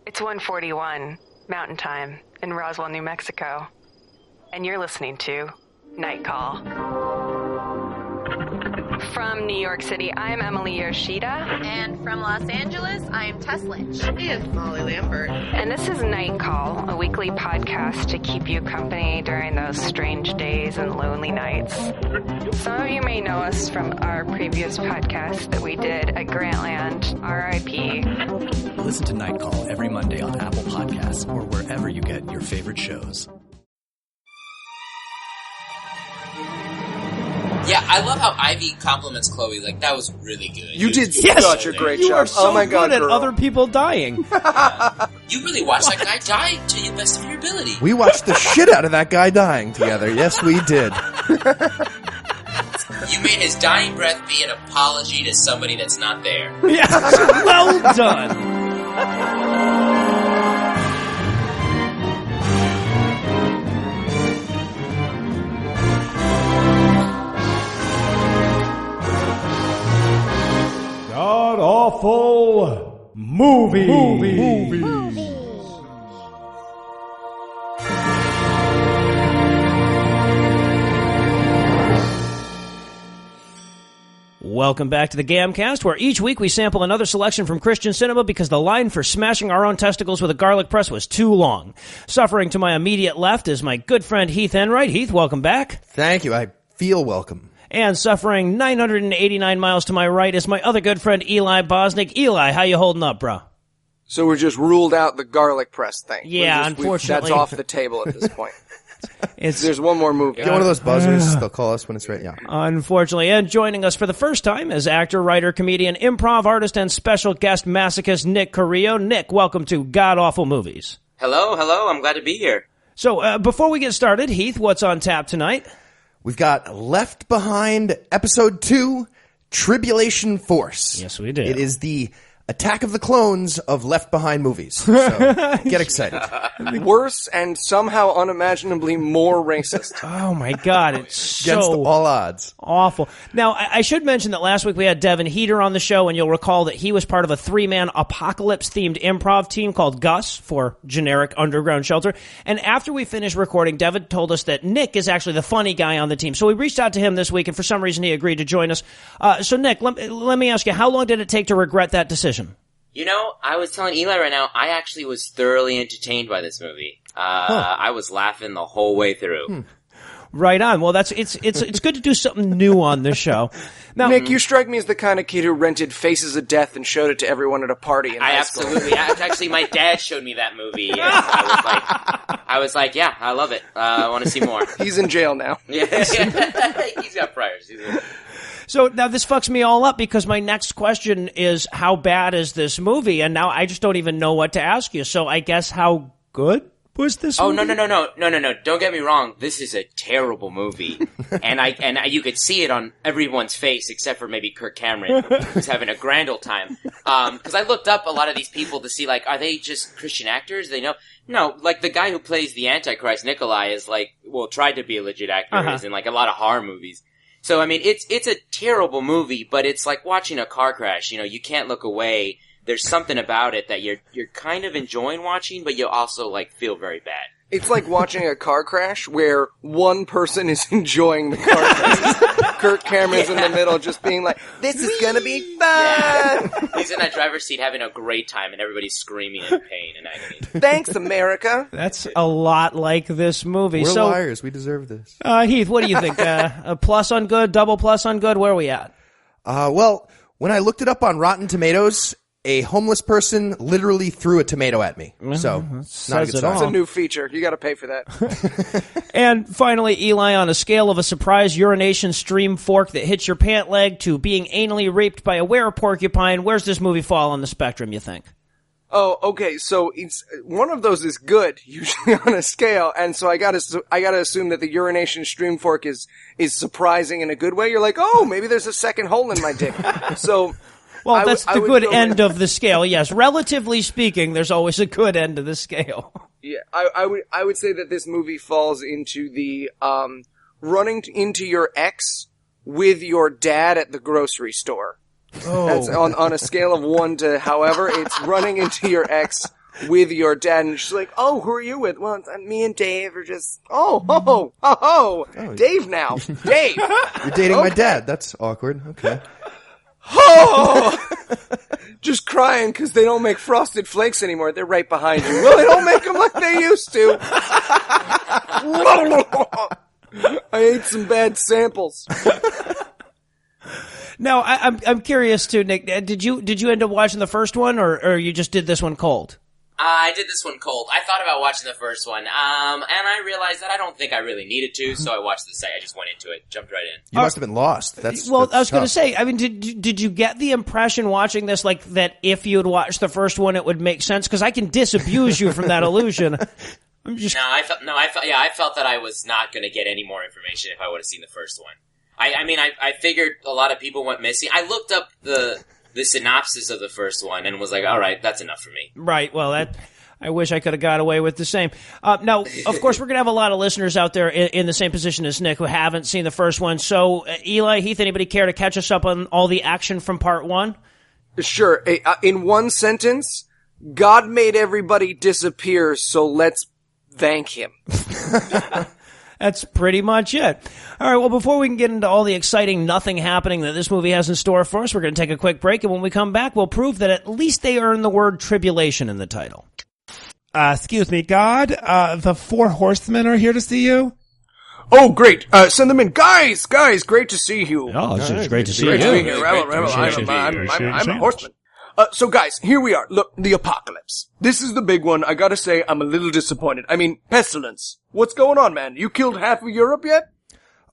It's 1:41 Mountain Time in Roswell, New Mexico. And you're listening to Night Call. From New York City, I'm Emily Yoshida. And from Los Angeles, I'm Tess Lynch. And Molly Lambert. And this is Night Call, a weekly podcast to keep you company during those strange days and lonely nights. Some of you may know us from our previous podcast that we did at Grantland, RIP. Listen to Night Call every Monday on Apple Podcasts or wherever you get your favorite shows. Yeah, I love how Ivy compliments Chloe. Like, that was really good. You did such a great job. You are so oh my God, good at girl. other people dying. You really watched that guy die to the best of your ability. We watched the shit out of that guy dying together. Yes, we did. You made his dying breath be an apology to somebody that's not there. Yeah, well done. God awful movie. Welcome back to the GAMcast, where each week we sample another selection from Christian cinema because the line for smashing our own testicles with a garlic press was too long. Suffering to my immediate left is my good friend Heath Enwright. Heath, welcome back. Thank you. I feel welcome. And suffering 989 miles to my right is my other good friend Eli Bosnick. Eli, how you holding up, bro? So we just ruled out the garlic press thing. Yeah, unfortunately. That's off the table at this point. There's one more movie. Get one of those buzzers. They'll call us when it's right. Yeah. Unfortunately. And joining us for the first time is actor, writer, comedian, improv artist, and special guest masochist Nick Carrillo. Nick, welcome to God Awful Movies. Hello. I'm glad to be here. So, before we get started, Heath, what's on tap tonight? We've got Left Behind Episode 2, Tribulation Force. Yes, we did. It is the Attack of the Clones of Left Behind movies. So get excited. Worse and somehow unimaginably more racist. Oh my God, it's Against so all odds. awful. Now, I should mention that last week we had Devin Heater on the show, and you'll recall that he was part of a 3-man apocalypse-themed improv team called Gus, for generic underground shelter. And after we finished recording, Devin told us that Nick is actually the funny guy on the team. So we reached out to him this week, and for some reason he agreed to join us. So Nick, let me ask you, how long did it take to regret that decision? You know, I was telling Eli right now, I actually was thoroughly entertained by this movie. I was laughing the whole way through. Right on. Well, it's good to do something new on this show. Now, Nick, you strike me as the kind of kid who rented Faces of Death and showed it to everyone at a party in high school. Absolutely. Actually, my dad showed me that movie. And I was like, yeah, I love it. I want to see more. He's in jail now. Yeah, he's got priors. So now this fucks me all up because my next question is, how bad is this movie? And now I just don't even know what to ask you. So I guess, how good was this movie? No. Don't get me wrong. This is a terrible movie. and you could see it on everyone's face except for maybe Kirk Cameron, who's having a grand old time. Because I looked up a lot of these people to see, like, are they just Christian actors? They know. No, like, the guy who plays the Antichrist, Nikolai, is like, well, tried to be a legit actor. Is in, like, a lot of horror movies. So, I mean, it's a terrible movie, but it's like watching a car crash. You know, you can't look away. There's something about it that you're kind of enjoying watching, but you also, like, feel very bad. It's like watching a car crash where one person is enjoying the car crash. Kirk Cameron's in the middle just being like, this is gonna be fun! Yeah. He's in that driver's seat having a great time, and everybody's screaming in pain and agony. Thanks, America! That's a lot like this movie. We're liars. We deserve this. Heath, what do you think? A plus on good, double plus on good? Where are we at? Well, when I looked it up on Rotten Tomatoes, a homeless person literally threw a tomato at me. So, not a good sign. It's a new feature. You gotta pay for that. And finally, Eli, on a scale of a surprise urination stream fork that hits your pant leg to being anally raped by a were-porcupine, where's this movie fall on the spectrum, you think? Oh, okay, so it's one of those is good, usually on a scale, and so I gotta assume that the urination stream fork is surprising in a good way. You're like, oh, maybe there's a second hole in my dick. So... Well, that's the good end of the scale, yes. Relatively speaking, there's always a good end of the scale. Yeah, I would say that this movie falls into the running into your ex with your dad at the grocery store. Oh. That's on a scale of 1 to however, it's running into your ex with your dad, and she's like, "Oh, who are you with?" "Well, me and Dave are just." Dave now. Dave. You're dating my dad. That's awkward. Okay. Oh! Just crying because they don't make Frosted Flakes anymore. They're right behind you. Well, they don't make them like they used to. I ate some bad samples. Now, I'm curious too, Nick. Did you end up watching the first one, or you just did this one cold? I did this one cold. I thought about watching the first one, and I realized that I don't think I really needed to, so I watched the second. I just went into it, jumped right in. You must have been lost. That's I was going to tough. say, I mean, did you get the impression watching this, like, that if you had watched the first one, it would make sense? Because I can disabuse you from that illusion. I felt that I was not going to get any more information if I would have seen the first one. I figured a lot of people went missing. I looked up the synopsis of the first one and was like, all right, that's enough for me. Right. Well, I wish I could have got away with the same. Now, of course, we're going to have a lot of listeners out there in the same position as Nick who haven't seen the first one. So, Eli, Heath, anybody care to catch us up on all the action from part one? Sure. In one sentence, God made everybody disappear, so let's thank him. That's pretty much it. All right, well, before we can get into all the exciting nothing happening that this movie has in store for us, we're going to take a quick break, and when we come back, we'll prove that at least they earned the word tribulation in the title. Excuse me, God, the 4 horsemen are here to see you? Oh, great. Send them in. Guys, great to see you. Oh, it's great to see Great you. to be here. Rebel. I'm a horseman. So guys, here we are. Look, the apocalypse. This is the big one. I gotta say, I'm a little disappointed. I mean, pestilence. What's going on, man? You killed half of Europe yet?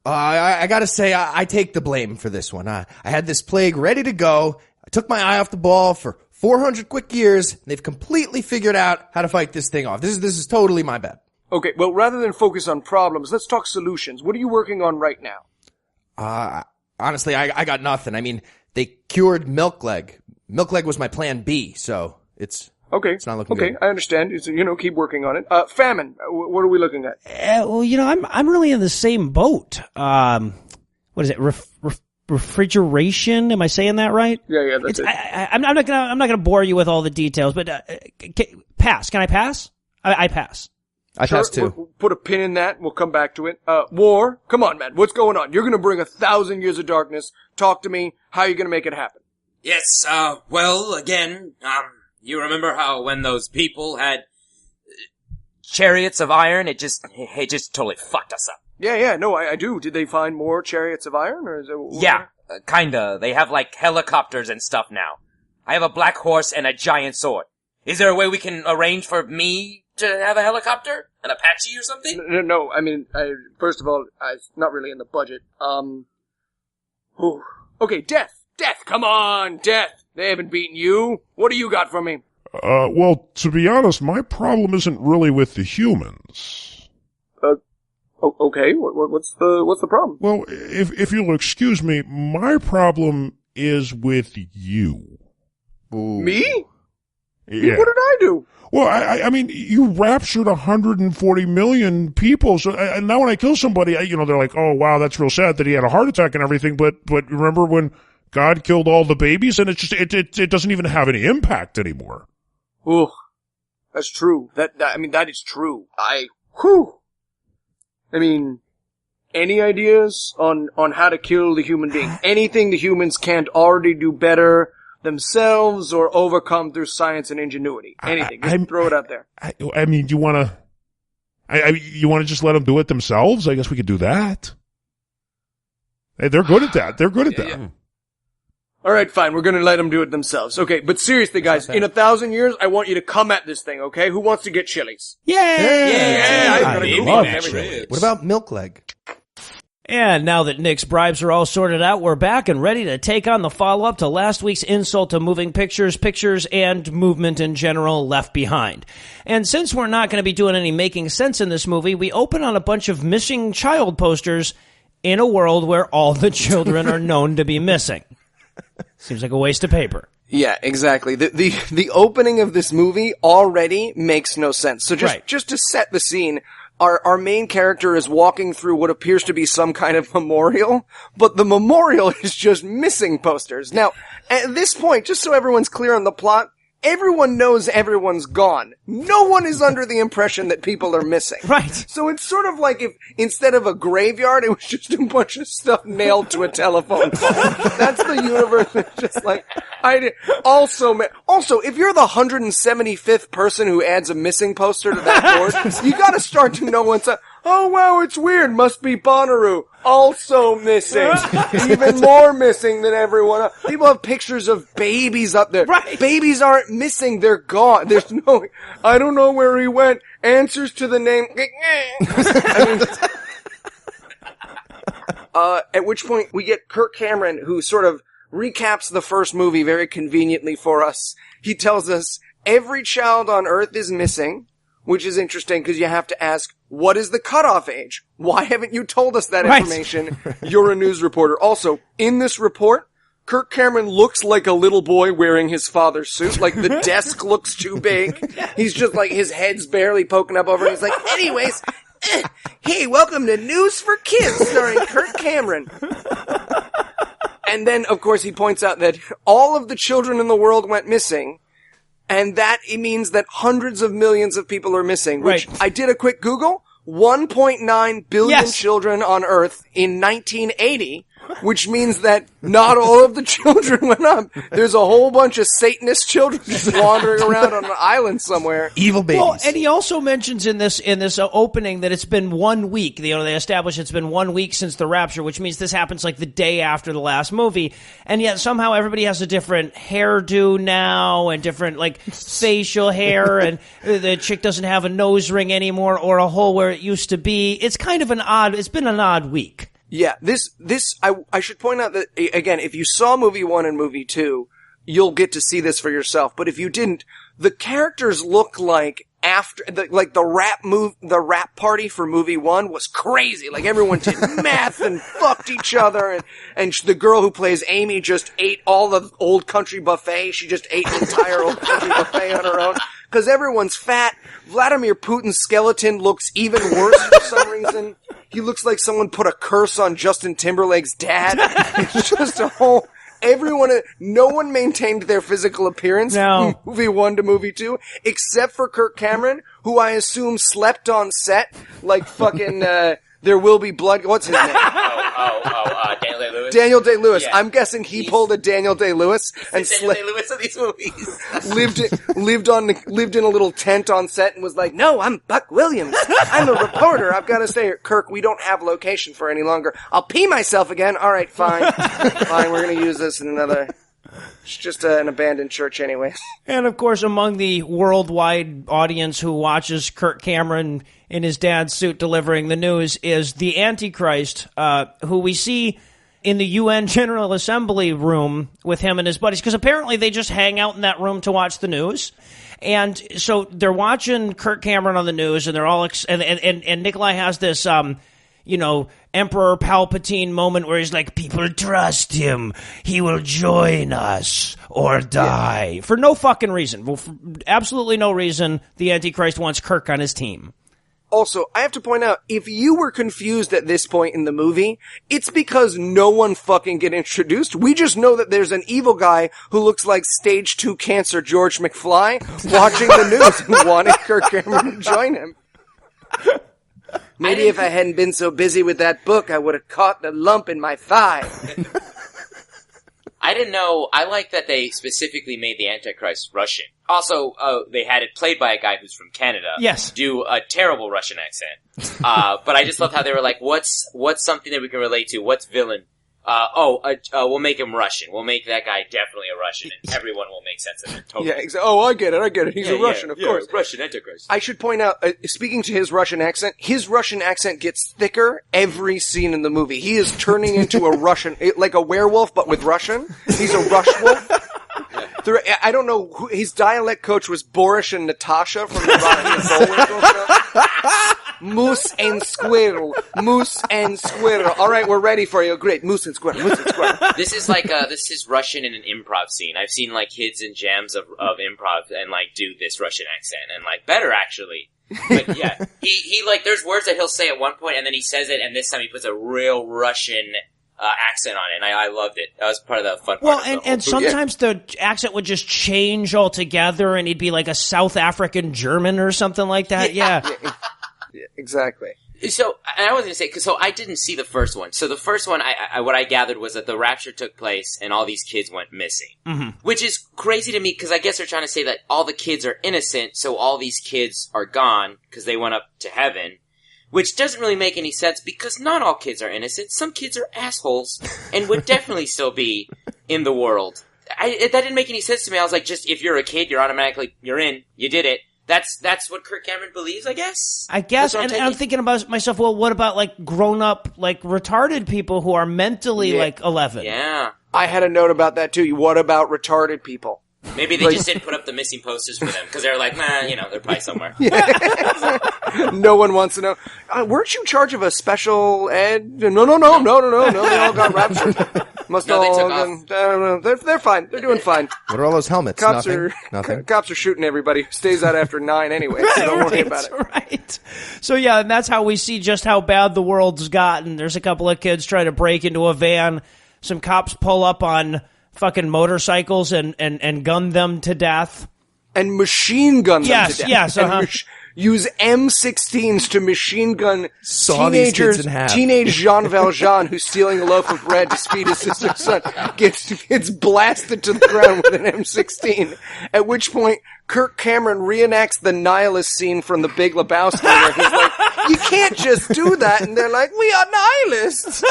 I gotta say, I take the blame for this one. I had this plague ready to go. I took my eye off the ball for 400 quick years. And they've completely figured out how to fight this thing off. This is totally my bad. Okay, well, rather than focus on problems, let's talk solutions. What are you working on right now? Honestly, I got nothing. I mean, they cured milkleg. Milkleg was my plan B, so it's not looking good. Okay, I understand. Keep working on it. Famine. What are we looking at? Well, I'm really in the same boat. What is it? Refrigeration? Am I saying that right? Yeah, that's it. I'm not gonna bore you with all the details, but pass. Can I pass? I pass. I pass too. We'll put a pin in that. We'll come back to it. War. Come on, man. What's going on? You're gonna bring 1,000 years of darkness. Talk to me. How are you gonna make it happen? Yes, you remember how when those people had chariots of iron, it just totally fucked us up. Yeah, no, I do. Did they find more chariots of iron, or is it? Yeah, kinda. They have, like, helicopters and stuff now. I have a black horse and a giant sword. Is there a way we can arrange for me to have a helicopter? An Apache or something? No, I mean, first of all, it's not really in the budget. Okay, Death, come on, Death. They haven't beaten you. What do you got for me? Well, to be honest, my problem isn't really with the humans. Okay, what's the problem? Well, if you'll excuse me, my problem is with you. Ooh. Me? Yeah. What did I do? Well, I mean, you raptured 140 million people, so and now when I kill somebody, they're like, oh, wow, that's real sad that he had a heart attack and everything, but remember when God killed all the babies, and it doesn't even have any impact anymore. Ooh, that's true. That is true. Any ideas on how to kill the human being? Anything the humans can't already do better themselves or overcome through science and ingenuity? Anything. Just throw it out there. I mean, you want to just let them do it themselves? I guess we could do that. Hey, they're good at that. Yeah. All right, fine. We're going to let them do it themselves. Okay, but seriously, guys, in 1,000 years, I want you to come at this thing, okay? Who wants to get chilies? What about milkleg? And now that Nick's bribes are all sorted out, we're back and ready to take on the follow-up to last week's insult to moving pictures, and movement in general left behind. And since we're not going to be doing any making sense in this movie, we open on a bunch of missing child posters in a world where all the children are known to be missing. Seems like a waste of paper. Yeah, exactly. The opening of this movie already makes no sense. So just to set the scene, our main character is walking through what appears to be some kind of memorial, but the memorial is just missing posters. Now, at this point, just so everyone's clear on the plot, everyone knows everyone's gone. No one is under the impression that people are missing. Right. So it's sort of like if instead of a graveyard, it was just a bunch of stuff nailed to a telephone pole. That's the universe. That's just like, also, if you're the 175th person who adds a missing poster to that board, you gotta start to know what's up. Oh, wow, it's weird. Must be Bonnaroo. Also missing. Even more missing than everyone else. People have pictures of babies up there. Right. Babies aren't missing. They're gone. There's no, I don't know where he went. Answers to the name. At which point we get Kirk Cameron, who sort of recaps the first movie very conveniently for us. He tells us every child on Earth is missing, which is interesting because you have to ask, what is the cutoff age? Why haven't you told us that information? You're a news reporter. Also, in this report, Kirk Cameron looks like a little boy wearing his father's suit. Like, the desk looks too big. He's just like, his head's barely poking up over, and he's like, anyways, hey, welcome to News for Kids, starring Kirk Cameron. And then, of course, he points out that all of the children in the world went missing, and that it means that hundreds of millions of people are missing, which I did a quick Google. 1.9 billion children on Earth in 1980, which means that not all of the children went up. There's a whole bunch of Satanist children just wandering around on an island somewhere. Evil babies. Well, and he also mentions in this opening that it's been 1 week. You know, they establish it's been 1 week since the rapture, which means this happens like the day after the last movie. And yet somehow everybody has a different hairdo now and different like facial hair, and the chick doesn't have a nose ring anymore or a hole where it used to be. It's kind of it's been an odd week. Yeah, I should point out that, again, if you saw movie 1 and movie 2, you'll get to see this for yourself. But if you didn't, the characters look like the rap party for movie 1 was crazy. Like, everyone did meth and fucked each other, and the girl who plays Amy just ate all the Old Country buffet. She just ate the entire Old Country buffet on her own. Because everyone's fat. Vladimir Putin's skeleton looks even worse for some reason. He looks like someone put a curse on Justin Timberlake's dad. It's just a whole... no one maintained their physical appearance from movie 1 to movie 2, except for Kirk Cameron, who I assume slept on set like fucking, There Will Be Blood. What's his name? Daniel Day-Lewis. Daniel Day-Lewis. Yeah. I'm guessing he pulled a Daniel Day-Lewis and Daniel Day-Lewis of these movies. lived in a little tent on set and was like, no, I'm Buck Williams. I'm a reporter. I've got to say, Kirk, we don't have location for any longer. I'll pee myself again. All right, fine. Fine, we're going to use this in another... It's just an abandoned church anyway. And, of course, among the worldwide audience who watches Kirk Cameron in his dad's suit delivering the news is the Antichrist, who we see in the UN General Assembly room with him and his buddies, because apparently they just hang out in that room to watch the news. And so they're watching Kirk Cameron on the news, and they're all and Nikolai has this Emperor Palpatine moment where he's like, people trust him. He will join us or die. For no fucking reason. Well, for absolutely no reason, the Antichrist wants Kirk on his team. Also, I have to point out, if you were confused at this point in the movie, it's because no one fucking get introduced. We just know that there's an evil guy who looks like stage 2 cancer George McFly watching the news and wanting Kirk Cameron to join him. Maybe if I hadn't been so busy with that book, I would have caught the lump in my thigh. I didn't know. I like that they specifically made the Antichrist Russian. Also, they had it played by a guy who's from Canada. Yes. Do a terrible Russian accent. But I just love how they were like, what's something that we can relate to? What's villain? We'll make him Russian. We'll make that guy definitely a Russian, and everyone will make sense of it. Totally. Yeah, exactly. Oh, I get it. He's a Russian, of course. Russian Antichrist. I should point out, speaking to his Russian accent gets thicker every scene in the movie. He is turning into a Russian, like a werewolf, but with Russian. He's a Rush wolf. I don't know, his dialect coach was Boris and Natasha from the Rocky and Bullwinkle show. Moose and squirrel. All right, we're ready for you. Great. Moose and squirrel. This is Russian in an improv scene. I've seen like kids in jams of improv and like do this Russian accent and like better actually. But yeah, he like there's words that he'll say at one point and then he says it and this time he puts a real Russian accent on it, and I loved it. That was part of the fun part. Well, of the whole and movie. sometimes the accent would just change altogether, and he'd be like a South African German or something like that. Yeah. Exactly. So, and I was going to say, so I didn't see the first one. So the first one, what I gathered was that the rapture took place and all these kids went missing. Mm-hmm. Which is crazy to me, because I guess they're trying to say that all the kids are innocent, so all these kids are gone because they went up to heaven. Which doesn't really make any sense, because not all kids are innocent. Some kids are assholes and would definitely still be in the world. That didn't make any sense to me. I was like, just, if you're a kid, you're automatically, you're in, you did it. That's what Kirk Cameron believes, I guess. And I'm thinking about myself, well, what about, like, grown-up, like, retarded people who are mentally, like, 11? Yeah. I had a note about that, too. What about retarded people? Maybe they just didn't put up the missing posters for them, because they're like, nah, they're probably somewhere. No one wants to know. Weren't you in charge of a special ed? No, they all got raptured. They're fine. They're doing fine. What are all those helmets? Nothing. Cops are shooting everybody who stays out after 9 anyway, so don't worry about it. Right. So, yeah, and that's how we see just how bad the world's gotten. There's a couple of kids trying to break into a van. Some cops pull up on fucking motorcycles and gun them to death. And machine gun them to death. Yes, use M16s to machine gun these kids in half. Teenage Jean Valjean, who's stealing a loaf of bread to feed his sister's son, gets blasted to the ground with an M16. At which point, Kirk Cameron reenacts the nihilist scene from The Big Lebowski, where he's like, you can't just do that. And they're like, we are nihilists.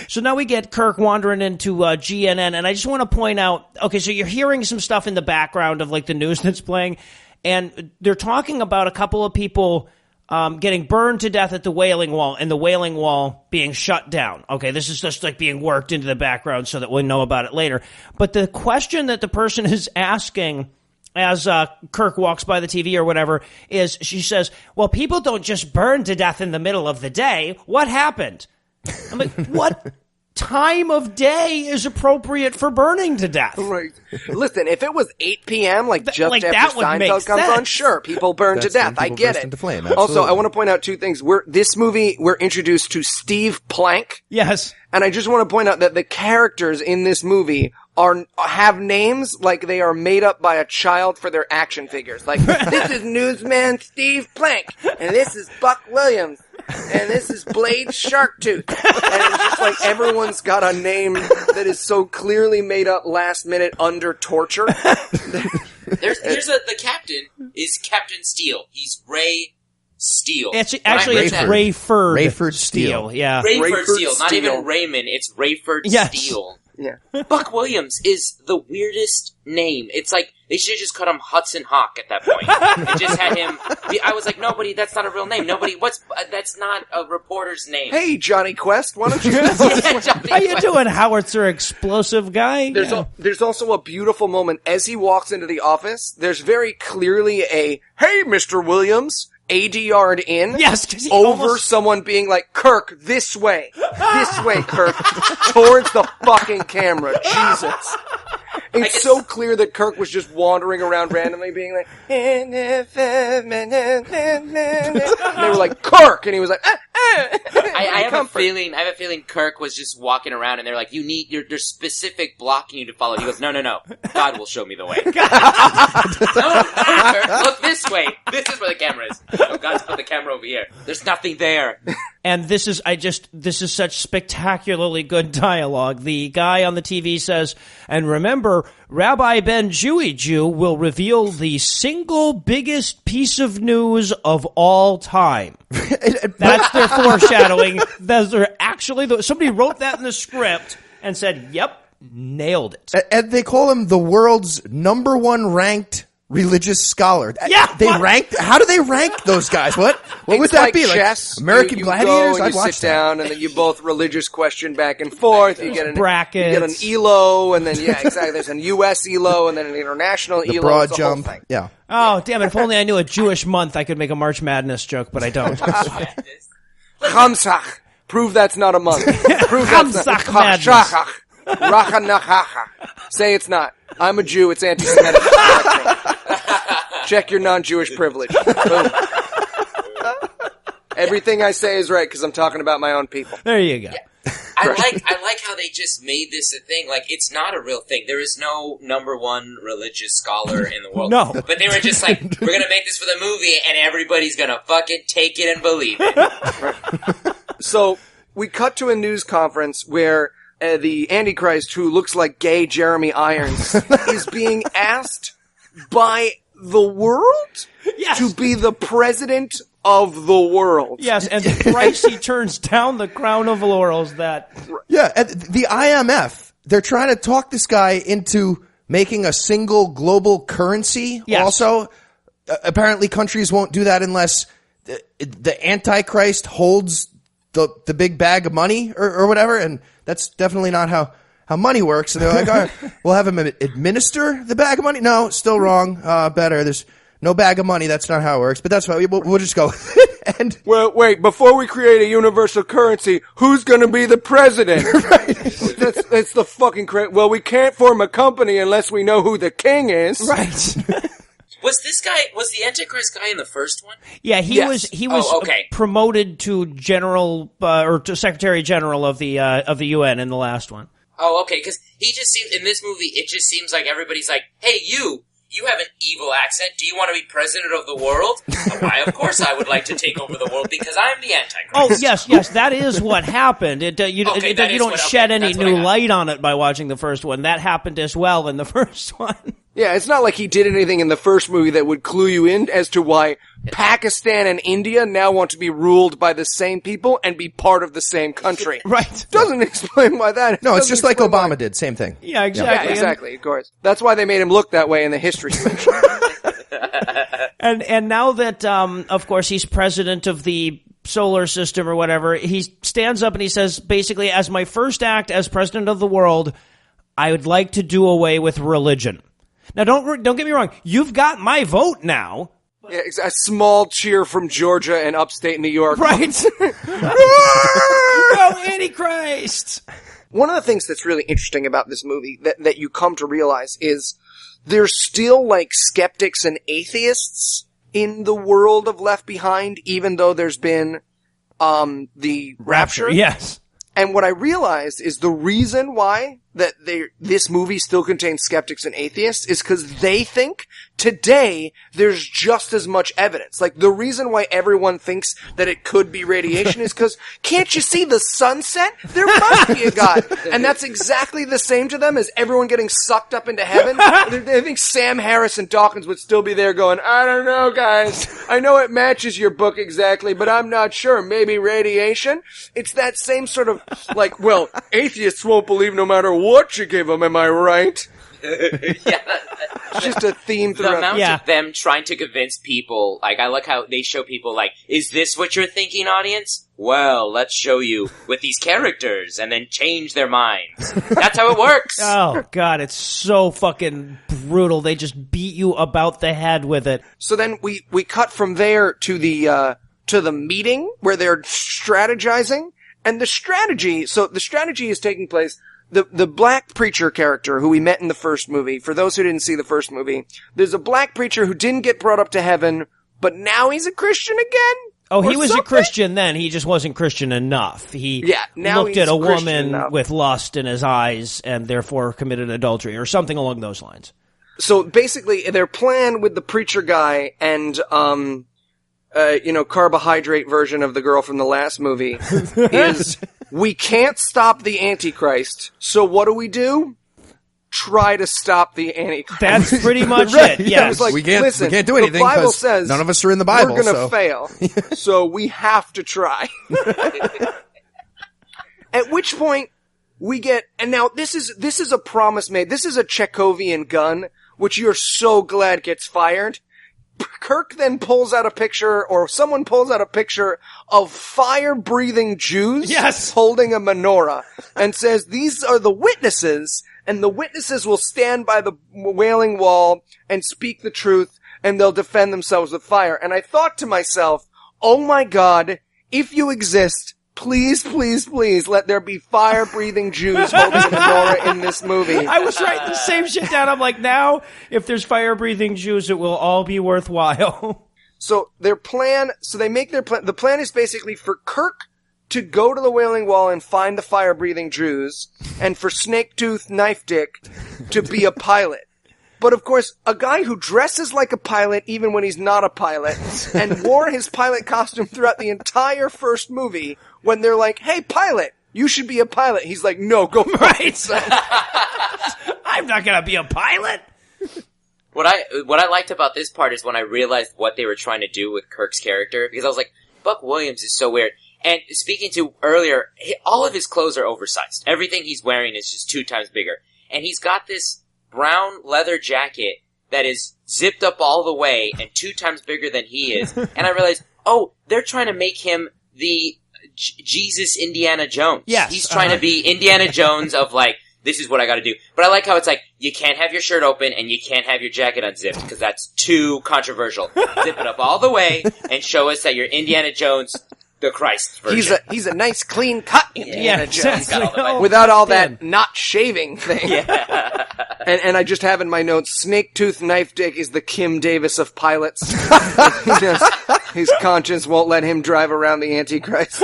So now we get Kirk wandering into GNN, and I just want to point out, okay, so you're hearing some stuff in the background of, like, the news that's playing, and they're talking about a couple of people getting burned to death at the Wailing Wall, and the Wailing Wall being shut down. Okay, this is just, like, being worked into the background so that we'll know about it later. But the question that the person is asking as Kirk walks by the TV or whatever is, she says, well, people don't just burn to death in the middle of the day. What happened? I'm like, what time of day is appropriate for burning to death? Right. Listen, if it was 8 p.m., like just like after Seinfeld comes on, sure, people burn to death. I get it. Also, I want to point out two things. We're introduced to Steve Plank. Yes. And I just want to point out that the characters in this movie have names like they are made up by a child for their action figures. Like, this is newsman Steve Plank, and this is Buck Williams, and this is Blade Sharktooth. And it's just like everyone's got a name that is so clearly made up last minute under torture. The captain is Captain Steele. He's Ray Steele. It's Rayford Steele. Yeah. Rayford Steele. Not even Raymond. It's Rayford Steele. Yeah. Buck Williams is the weirdest name. It's like, they should have just cut him Hudson Hawk at that point. And just had him I was like, that's not a real name. That's not a reporter's name. Hey, Johnny Quest, why don't you... How you doing, howitzer explosive guy? There's also a beautiful moment as he walks into the office. There's very clearly a, hey, Mr. Williams, ADR'd in. Yes, over someone being like, Kirk, this way, Kirk, towards the fucking camera. Jesus. It's so clear that Kirk was just wandering around randomly being like, and they were like, Kirk! And he was like, I have a feeling Kirk was just walking around and they're like, there's specific blocking you to follow. He goes, no. God will show me the way. No, Kirk, look this way. This is where the camera is. No, God's put the camera over here. There's nothing there. And this is such spectacularly good dialogue. The guy on the TV says, and remember, Rabbi Ben Jewy Jew will reveal the single biggest piece of news of all time. That's their foreshadowing. Somebody wrote that in the script and said, yep, nailed it. And they call him the world's #1 ranked religious scholar. Yeah, how do they rank those guys? What would that be? Chess, like American Gladiators? I'd watch sit down and then you both religious question back and forth. You get an brackets. You get an ELO and then exactly. There's an US ELO and then an international ELO. Broad jump. Yeah. Oh, damn it. If only I knew a Jewish month, I could make a March Madness joke, but I don't. Chamsach. Prove that's not a month. Prove that's not. Rachanach. Say it's not. I'm a Jew. It's anti-Semitic. Check your non-Jewish privilege. Boom. Everything I say is right because I'm talking about my own people. There you go. Yeah. Antichrist. I like how they just made this a thing. Like, it's not a real thing. There is no number one religious scholar in the world. No. But they were just like, we're gonna make this for the movie, and everybody's gonna fucking take it and believe it. So we cut to a news conference where the Antichrist, who looks like gay Jeremy Irons, is being asked by the world to be the president of the world. Yes, and the price he turns down the crown of laurels that... Yeah, and the IMF, they're trying to talk this guy into making a single global currency also. Apparently countries won't do that unless the Antichrist holds the big bag of money or whatever, and that's definitely not how money works. And they're like, all right, we'll have him administer the bag of money. No, still wrong. Better. There's no bag of money. That's not how it works. But that's fine. We'll just go. And well, wait, before we create a universal currency, who's going to be the president? That's the fucking well, we can't form a company unless we know who the king is. Right. Was the Antichrist guy in the first one? Yeah, he was okay. promoted to general or to Secretary General of the UN in the last one. Oh, okay, because he just seems, in this movie, it just seems like everybody's like, hey, you have an evil accent. Do you want to be president of the world? Why, of course I would like to take over the world because I'm the Antichrist. Oh, yes, that is what happened. You don't shed any new light on it by watching the first one. That happened as well in the first one. Yeah, it's not like he did anything in the first movie that would clue you in as to why Pakistan and India now want to be ruled by the same people and be part of the same country. Right. Doesn't explain why that. No, it's just like Obama did. Same thing. Yeah, exactly. Yeah, exactly, of course. That's why they made him look that way in the history section. And now that, of course, he's president of the solar system or whatever, he stands up and he says, basically, as my first act as president of the world, I would like to do away with religion. Now, don't get me wrong. You've got my vote now. Yeah, a small cheer from Georgia and upstate New York. Right. No, Antichrist. One of the things that's really interesting about this movie that you come to realize is there's still like skeptics and atheists in the world of Left Behind, even though there's been the Rapture. Yes. And what I realized is the reason why that this movie still contains skeptics and atheists is because they think today there's just as much evidence. Like, the reason why everyone thinks that it could be radiation is because, can't you see the sunset? There must be a God. And that's exactly the same to them as everyone getting sucked up into heaven. They think Sam Harris and Dawkins would still be there going, I don't know, guys. I know it matches your book exactly, but I'm not sure. Maybe radiation? It's that same sort of, like, well, atheists won't believe no matter what you give them, am I right? It's just a theme The throughout. amount of them trying to convince people, like, I like how they show people, like, is this what you're thinking, audience? Well, let's show you with these characters, and then change their minds. That's how it works. Oh, God, it's so fucking brutal. They just beat you about the head with it. So then we cut from there to the meeting where they're strategizing, and the strategy is taking place. The black preacher character who we met in the first movie, for those who didn't see the first movie, there's a black preacher who didn't get brought up to heaven, but now he's a Christian again? Oh, he Or was something? a Christian then. He just wasn't Christian enough. Now looked he's at a Christian woman enough. with lust in his eyes and therefore committed adultery or something along those lines. So basically, their plan with the preacher guy and, carbohydrate version of the girl from the last movie is we can't stop the Antichrist. So what do? Try to stop the Antichrist. That's pretty much Right, it. yeah. Yes. Like, we can't listen, do anything the Bible 'cause says none of us are in the Bible. We're gonna so. fail, so we have to try. At which point we get, and now this is a promise made. This is a Chekhovian gun, which you're so glad gets fired. Kirk then pulls out a picture, or someone pulls out a picture of fire-breathing Jews holding a menorah and says, these are the witnesses, and the witnesses will stand by the Wailing Wall and speak the truth, and they'll defend themselves with fire. And I thought to myself, oh my God, if you exist, please, please, please let there be fire-breathing Jews holding a menorah in this movie. I was writing the same shit down. I'm like, now, if there's fire-breathing Jews, it will all be worthwhile. So they make their plan. The plan is basically for Kirk to go to the Wailing Wall and find the fire-breathing Jews, and for Snake-Tooth Knife Dick to be a pilot. But of course, a guy who dresses like a pilot even when he's not a pilot, and wore his pilot costume throughout the entire first movie, when they're like, hey, pilot, you should be a pilot. He's like, no, go right. I'm not going to be a pilot. What I liked about this part is when I realized what they were trying to do with Kirk's character, because I was like, Buck Williams is so weird. And speaking to earlier, all of his clothes are oversized. Everything he's wearing is just 2 times bigger. And he's got this brown leather jacket that is zipped up all the way and 2 times bigger than he is. And I realized, oh, they're trying to make him the Jesus Indiana Jones. Yes. He's trying to be Indiana Jones of like, this is what I gotta do. But I like how it's like, you can't have your shirt open and you can't have your jacket unzipped because that's too controversial. Zip it up all the way and show us that you're Indiana Jones, the Christ version. He's a nice clean cut Indiana Jones. Exactly. Without all that not shaving thing. Yeah. And I just have in my notes, Snake-Tooth Knife Dick is the Kim Davis of pilots. His conscience won't let him drive around the Antichrist.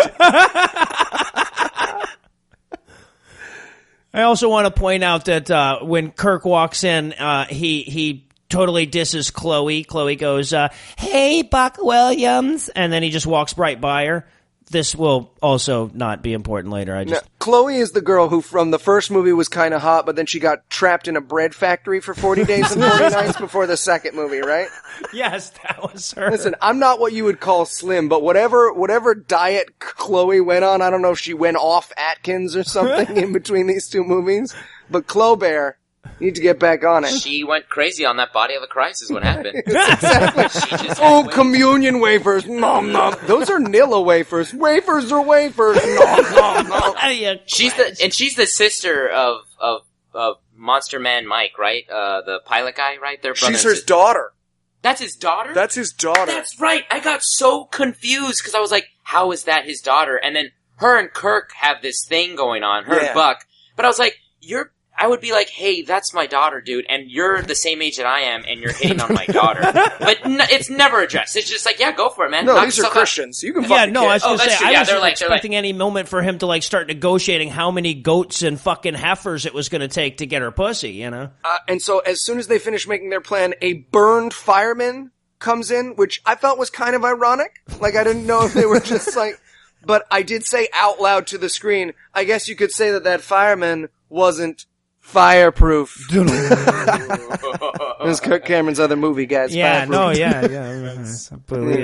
I also want to point out that when Kirk walks in, he totally disses Chloe. Chloe goes, hey, Buck Williams, and then he just walks right by her. This will also not be important later. Chloe is the girl who from the first movie was kind of hot, but then she got trapped in a bread factory for 40 days and 40 nights before the second movie, right? Yes, that was her. Listen, I'm not what you would call slim, but whatever diet Chloe went on, I don't know if she went off Atkins or something in between these 2 movies, but Clobear, you need to get back on it. She went crazy on that Body of the Christ is what happened. Exactly. Oh, communion wafers. Nom, nom. Those are Nilla wafers. Wafers are wafers. Nom, nom, nom. She's the sister of Monster Man Mike, right? The pilot guy, right? Their brother. She's her daughter. That's his daughter? That's his daughter. That's right. I got so confused because I was like, how is that his daughter? And then her and Kirk have this thing going on, her and Buck. But I was like, I would be like, hey, that's my daughter, dude, and you're the same age that I am, and you're hitting on my daughter. But it's never addressed. It's just like, yeah, go for it, man. No, these are Christians. You can fuck I was going to say, I wasn't expecting like, any moment for him to like start negotiating how many goats and fucking heifers it was going to take to get her pussy, you know? And so as soon as they finish making their plan, a burned fireman comes in, which I felt was kind of ironic. Like, I didn't know if they were just like... But I did say out loud to the screen, I guess you could say that fireman wasn't fireproof. It was Kirk Cameron's other movie, guys. Yeah, it's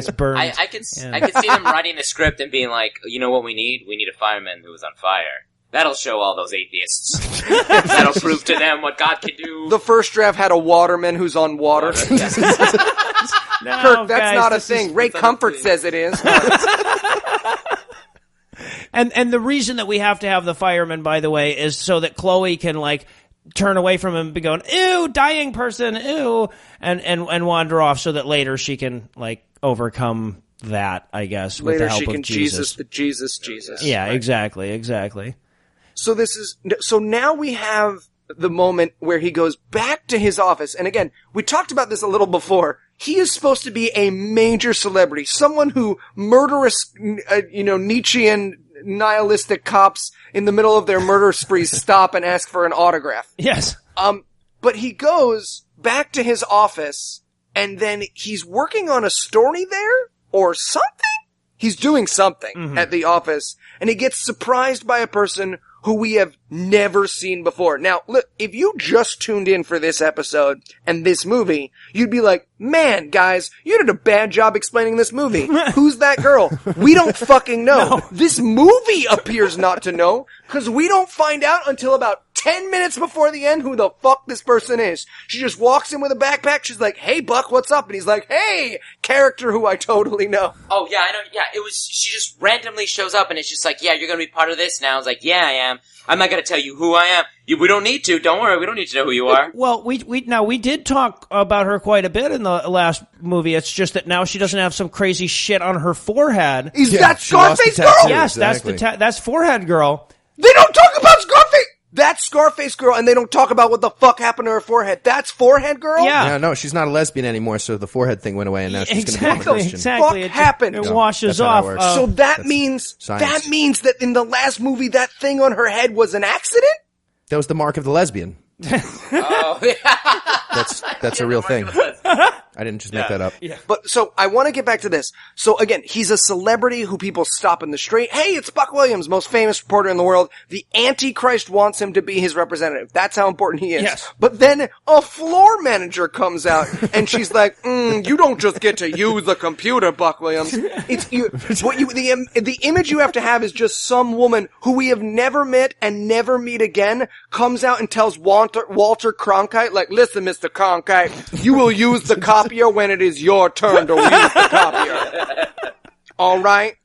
burned. I could see them writing the script and being like, you know what we need? We need a fireman who is on fire. That'll show all those atheists. That'll prove to them what God can do. The first draft had a waterman who's on water. No, Kirk, that's not a thing. Ray Comfort says it is. And the reason that we have to have the fireman, by the way, is so that Chloe can like turn away from him and be going, ew, dying person, ew, and wander off so that later she can like overcome that, I guess, with later the help she can of Jesus. Jesus. Yeah, right? Exactly. So now we have the moment where he goes back to his office. And again, we talked about this a little before. He is supposed to be a major celebrity, someone who murderous, Nietzschean nihilistic cops in the middle of their murder sprees stop and ask for an autograph. Yes. But he goes back to his office and then he's working on a story there or something. He's doing something at the office and he gets surprised by a person who we have never seen before. Now, look, if you just tuned in for this episode and this movie, you'd be like, man, guys, you did a bad job explaining this movie. Who's that girl? We don't fucking know. No. This movie appears not to know, because we don't find out until about 10 minutes before the end who the fuck this person is. She just walks in with a backpack. She's like, hey, Buck, what's up? And he's like, hey, character who I totally know. Oh, yeah, I know. Yeah, she just randomly shows up and it's just like, yeah, you're going to be part of this now. I was like, yeah, I am. I'm not going to tell you who I am. We don't need to. Don't worry. We don't need to know who you are. Well, we did talk about her quite a bit in the last movie. It's just that now she doesn't have some crazy shit on her forehead. Is that Scarface girl? Yes, exactly. That's Forehead Girl. They don't talk about Scarface. That's Scarface girl, and they don't talk about what the fuck happened to her forehead. That's forehead girl? Yeah. No, she's not a lesbian anymore, so the forehead thing went away, and now she's going to become a Christian. Exactly. Fuck happened? It washes that's how off. that works. So that That's means science. that in the last movie, that thing on her head was an accident? That was the mark of the lesbian. Oh, yeah. That's a real thing. I didn't just make that up. Yeah. But, so, I want to get back to this. So, again, he's a celebrity who people stop in the street. Hey, it's Buck Williams, most famous reporter in the world. The Antichrist wants him to be his representative. That's how important he is. Yes. But then a floor manager comes out, and she's like, you don't just get to use the computer, Buck Williams. The image you have to have is just some woman who we have never met and never meet again comes out and tells Walter Cronkite, like, listen, Mr. Cronkite, you will use the copier when it is your turn to use the copier. All right?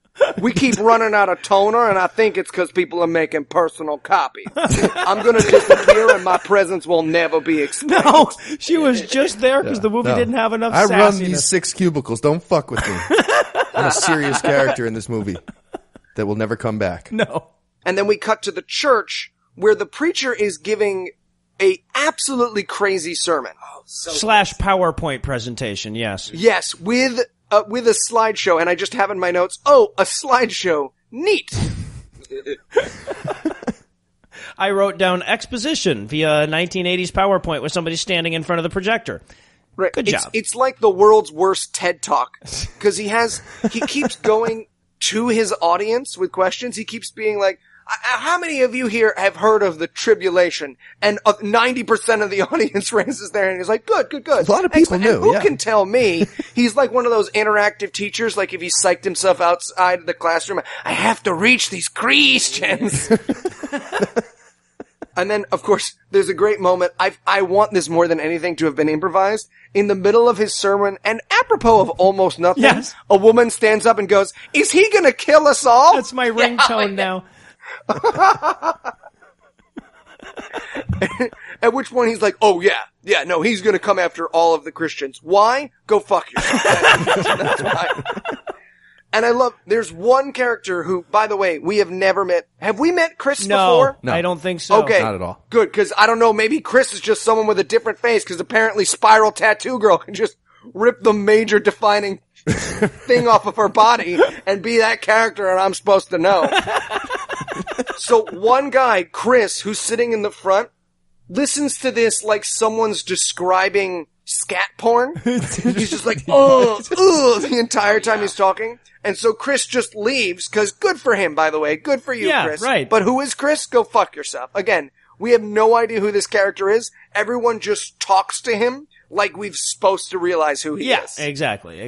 We keep running out of toner, and I think it's because people are making personal copies. I'm going to disappear, and my presence will never be explained. No, she was just there because the movie didn't have enough I run sassiness. these 6 cubicles. Don't fuck with me. I'm a serious character in this movie that will never come back. No. And then we cut to the church, where the preacher is giving a absolutely crazy sermon. Slash PowerPoint presentation, yes. Yes, with a slideshow, and I just have in my notes, a slideshow. Neat. I wrote down exposition via 1980s PowerPoint with somebody standing in front of the projector. Right. Good job. It's like the world's worst TED Talk, because he keeps going to his audience with questions. He keeps being like, how many of you here have heard of the Tribulation? And 90% of the audience raises their hand and he's like, good. A lot of people knew, Who yeah. can tell me? He's like one of those interactive teachers, like if he psyched himself outside the classroom, I have to reach these Christians. And then, of course, there's a great moment. I want this more than anything to have been improvised. In the middle of his sermon, and apropos of almost nothing, Yes. a woman stands up and goes, is he gonna kill us all? That's my ringtone now. At which point he's like, oh yeah, no, he's gonna come after all of the Christians. Why? Go fuck yourself. That's why. And I love, there's one character who, by the way, we have never met. Have we met Chris before? No. I don't think so. Okay. Not at all. Good, because I don't know, maybe Chris is just someone with a different face, because apparently Spiral Tattoo Girl can just rip the major defining thing off of her body and be that character, and I'm supposed to know. So one guy, Chris, who's sitting in the front, listens to this like someone's describing scat porn. He's just like, the entire time he's talking. And so Chris just leaves, because good for him, by the way. Good for you, Yeah, Chris. right. But who is Chris? Go fuck yourself. Again, we have no idea who this character is. Everyone just talks to him like we're supposed to realize who he is. Exactly.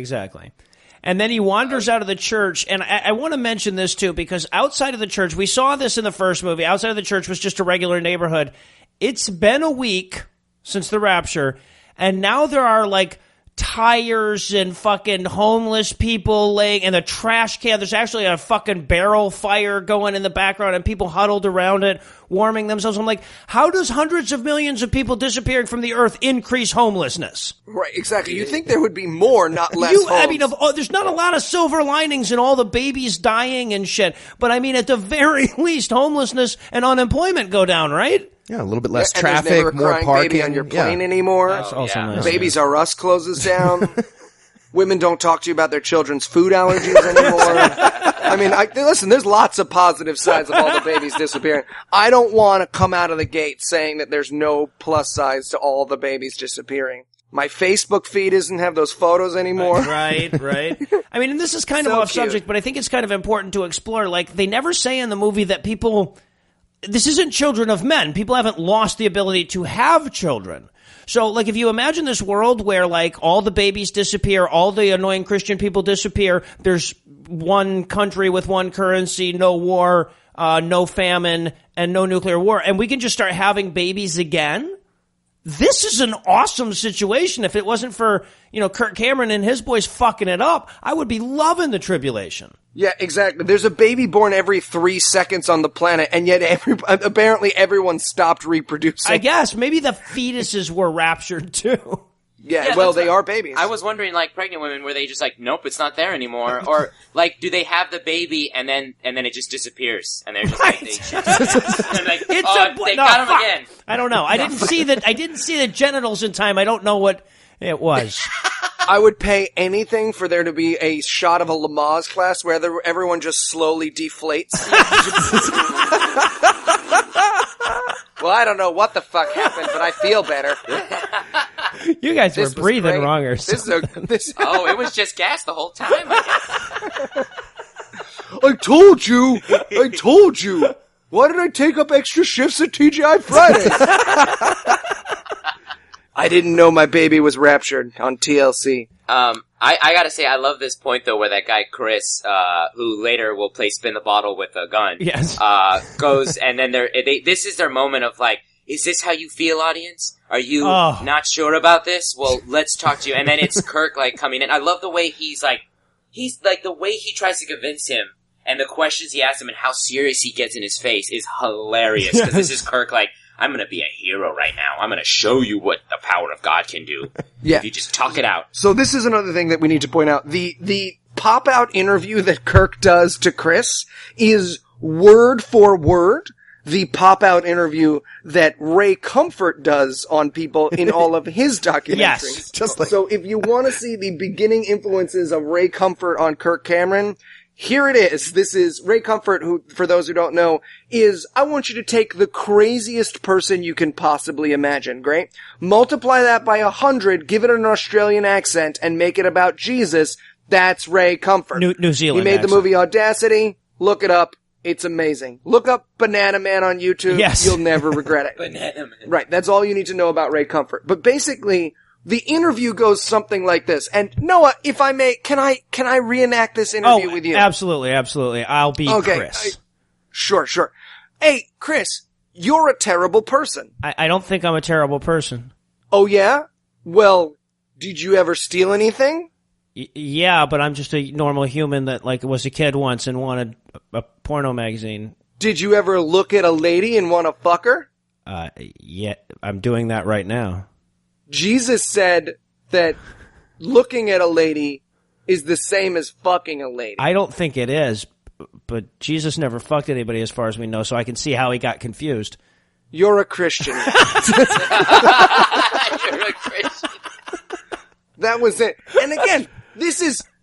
And then he wanders out of the church, and I want to mention this too, because outside of the church, we saw this in the first movie, outside of the church was just a regular neighborhood. It's been a week since the rapture, and now there are like tires and fucking homeless people laying in the trash can. There's actually a fucking barrel fire going in the background and people huddled around it, warming themselves. I'm like, how does hundreds of millions of people disappearing from the earth increase homelessness? Right, exactly. You think there would be more, not less homes. There's not a lot of silver linings in all the babies dying and shit. But I mean, at the very least, homelessness and unemployment go down, right? Yeah, a little bit less And there's never traffic, a more crying parking. baby on your plane anymore. That's also nice. Babies R Us closes down. Women don't talk to you about their children's food allergies anymore. I mean, listen, there's lots of positive sides of all the babies disappearing. I don't want to come out of the gate saying that there's no plus sides to all the babies disappearing. My Facebook feed doesn't have those photos anymore. Right. I mean, and this is kind of So off cute. subject, but I think it's kind of important to explore. Like, they never say in the movie that this isn't children of men. People haven't lost the ability to have children. So, like, if you imagine this world where, like, all the babies disappear, all the annoying Christian people disappear, there's one country with one currency, no war, no famine, and no nuclear war, and we can just start having babies again. This is an awesome situation. If it wasn't for, Kirk Cameron and his boys fucking it up, I would be loving the Tribulation. Yeah, exactly. There's a baby born every 3 seconds on the planet, and yet apparently everyone stopped reproducing. I guess. Maybe the fetuses were raptured, too. Yeah, well, they are babies. I was wondering, like, pregnant women, were they just like, nope, it's not there anymore? Or, like, do they have the baby and then it just disappears? And they're just like, they got him again. I don't know. I didn't see the genitals in time. I don't know what it was. I would pay anything for there to be a shot of a Lamaze class where everyone just slowly deflates. Well, I don't know what the fuck happened, but I feel better. You guys were breathing wrong or something. Oh, it was just gas the whole time, I guess. I told you. Why did I take up extra shifts at TGI Fridays? I didn't know my baby was raptured on TLC. I gotta say, I love this point, though, where that guy, Chris, who later will play Spin the Bottle with a gun, yes, goes, and then this is their moment of, like, is this how you feel, audience? Are you not sure about this? Well, let's talk to you. And then it's Kirk, like, coming in. I love the way he's like, the way he tries to convince him, and the questions he asks him, and how serious he gets in his face is hilarious, because this is Kirk, like, I'm gonna be a hero right now. I'm gonna show you what the power of God can do. Yeah. If you just talk it out. So this is another thing that we need to point out. The pop-out interview that Kirk does to Chris is word for word the pop-out interview that Ray Comfort does on people in all of his documentaries. Yes. Just like. So if you want to see the beginning influences of Ray Comfort on Kirk Cameron, here it is. This is Ray Comfort, who, for those who don't know, is, I want you to take the craziest person you can possibly imagine, great? Multiply that by 100, give it an Australian accent, and make it about Jesus. That's Ray Comfort. New Zealand He made accent. the movie Audacity. Look it up. It's amazing. Look up Banana Man on YouTube. Yes. You'll never regret it. Banana Man. Right. That's all you need to know about Ray Comfort. But basically, the interview goes something like this. And Noah, if I may, can I reenact this interview with you? Absolutely. I'll be Chris. Sure. Hey, Chris, you're a terrible person. I don't think I'm a terrible person. Oh, yeah? Well, did you ever steal anything? Yeah, but I'm just a normal human that, like, was a kid once and wanted a porno magazine. Did you ever look at a lady and want to fuck her? Yeah, I'm doing that right now. Jesus said that looking at a lady is the same as fucking a lady. I don't think it is, but Jesus never fucked anybody as far as we know, so I can see how he got confused. You're a Christian. You're a Christian. That was it. And again,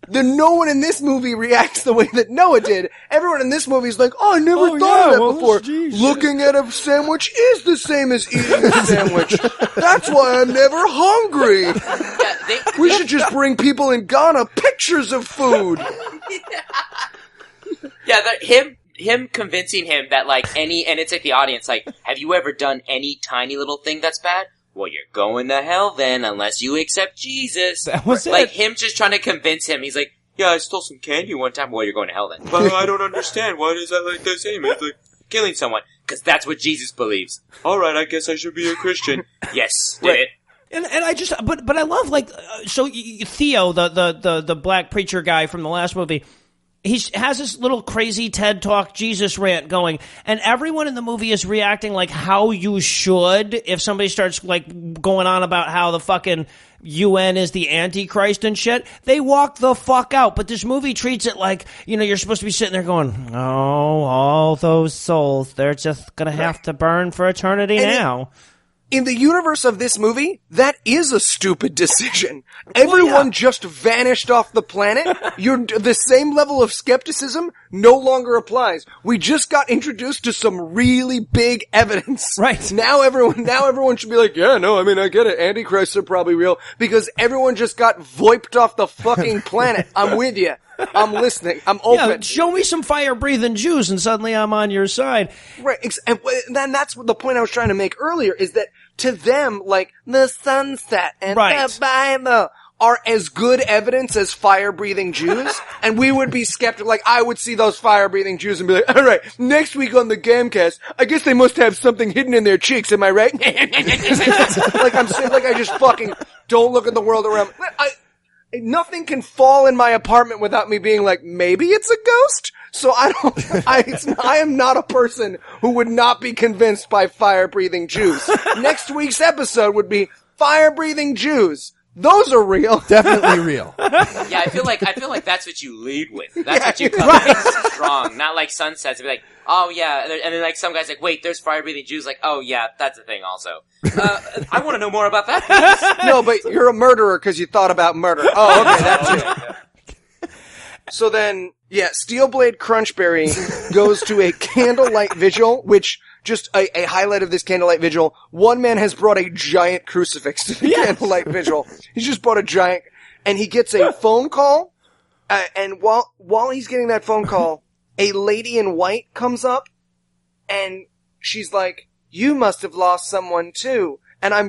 no one in this movie reacts the way that Noah did. Everyone in this movie is like, I never thought of that before. Looking at a sandwich is the same as eating a sandwich. That's why I'm never hungry. Yeah, we should just bring people in Ghana pictures of food. Yeah, him convincing him that, like, and it's like the audience, like, have you ever done any tiny little thing that's bad? Well, you're going to hell then, unless you accept Jesus. That was like, it. him just trying to convince him. He's like, yeah, I stole some candy one time. Well, you're going to hell then. But I don't understand. Why is that like the same? It's like killing someone. Because that's what Jesus believes. All right, I guess I should be a Christian. Yes, did it. And I just, but I love, like, so Theo, the black preacher guy from the last movie, he has this little crazy TED Talk Jesus rant going, and everyone in the movie is reacting like how you should if somebody starts, like, going on about how the fucking UN is the Antichrist and shit. They walk the fuck out, but this movie treats it like, you know, you're supposed to be sitting there going, oh, all those souls, they're just gonna have to burn for eternity now. In the universe of this movie, that is a stupid decision. Everyone just vanished off the planet. The same level of skepticism no longer applies. We just got introduced to some really big evidence. Right. Now everyone should be like, yeah, no, I mean, I get it. Antichrists are probably real because everyone just got voiped off the fucking planet. I'm with you. I'm listening. I'm open. Yeah, show me some fire-breathing Jews and suddenly I'm on your side. Right. And then that's the point I was trying to make earlier is that to them, like, the sunset and the Bible are as good evidence as fire-breathing Jews. And we would be skeptical. Like, I would see those fire-breathing Jews and be like, all right, next week on the Gamcast, I guess they must have something hidden in their cheeks. Am I right? Like, I'm saying, like, I just fucking don't look at the world around me. Nothing can fall in my apartment without me being like, maybe it's a ghost? So I am not a person who would not be convinced by fire-breathing Jews. Next week's episode would be fire-breathing Jews. Those are real. Definitely real. Yeah, I feel like that's what you lead with. That's what you come in strong. Not like sunsets. Be like, oh yeah, and then like some guy's like, wait, there's fire-breathing Jews. Like, oh yeah, that's a thing also. I want to know more about that. Please. No, but you're a murderer because you thought about murder. Oh, okay, that's it. So then, yeah, Steelblade Crunchberry goes to a candlelight vigil, which just a highlight of this candlelight vigil. One man has brought a giant crucifix to the candlelight vigil. He's just brought a giant, and he gets a phone call, and while he's getting that phone call, a lady in white comes up, and she's like, "You must have lost someone too." And I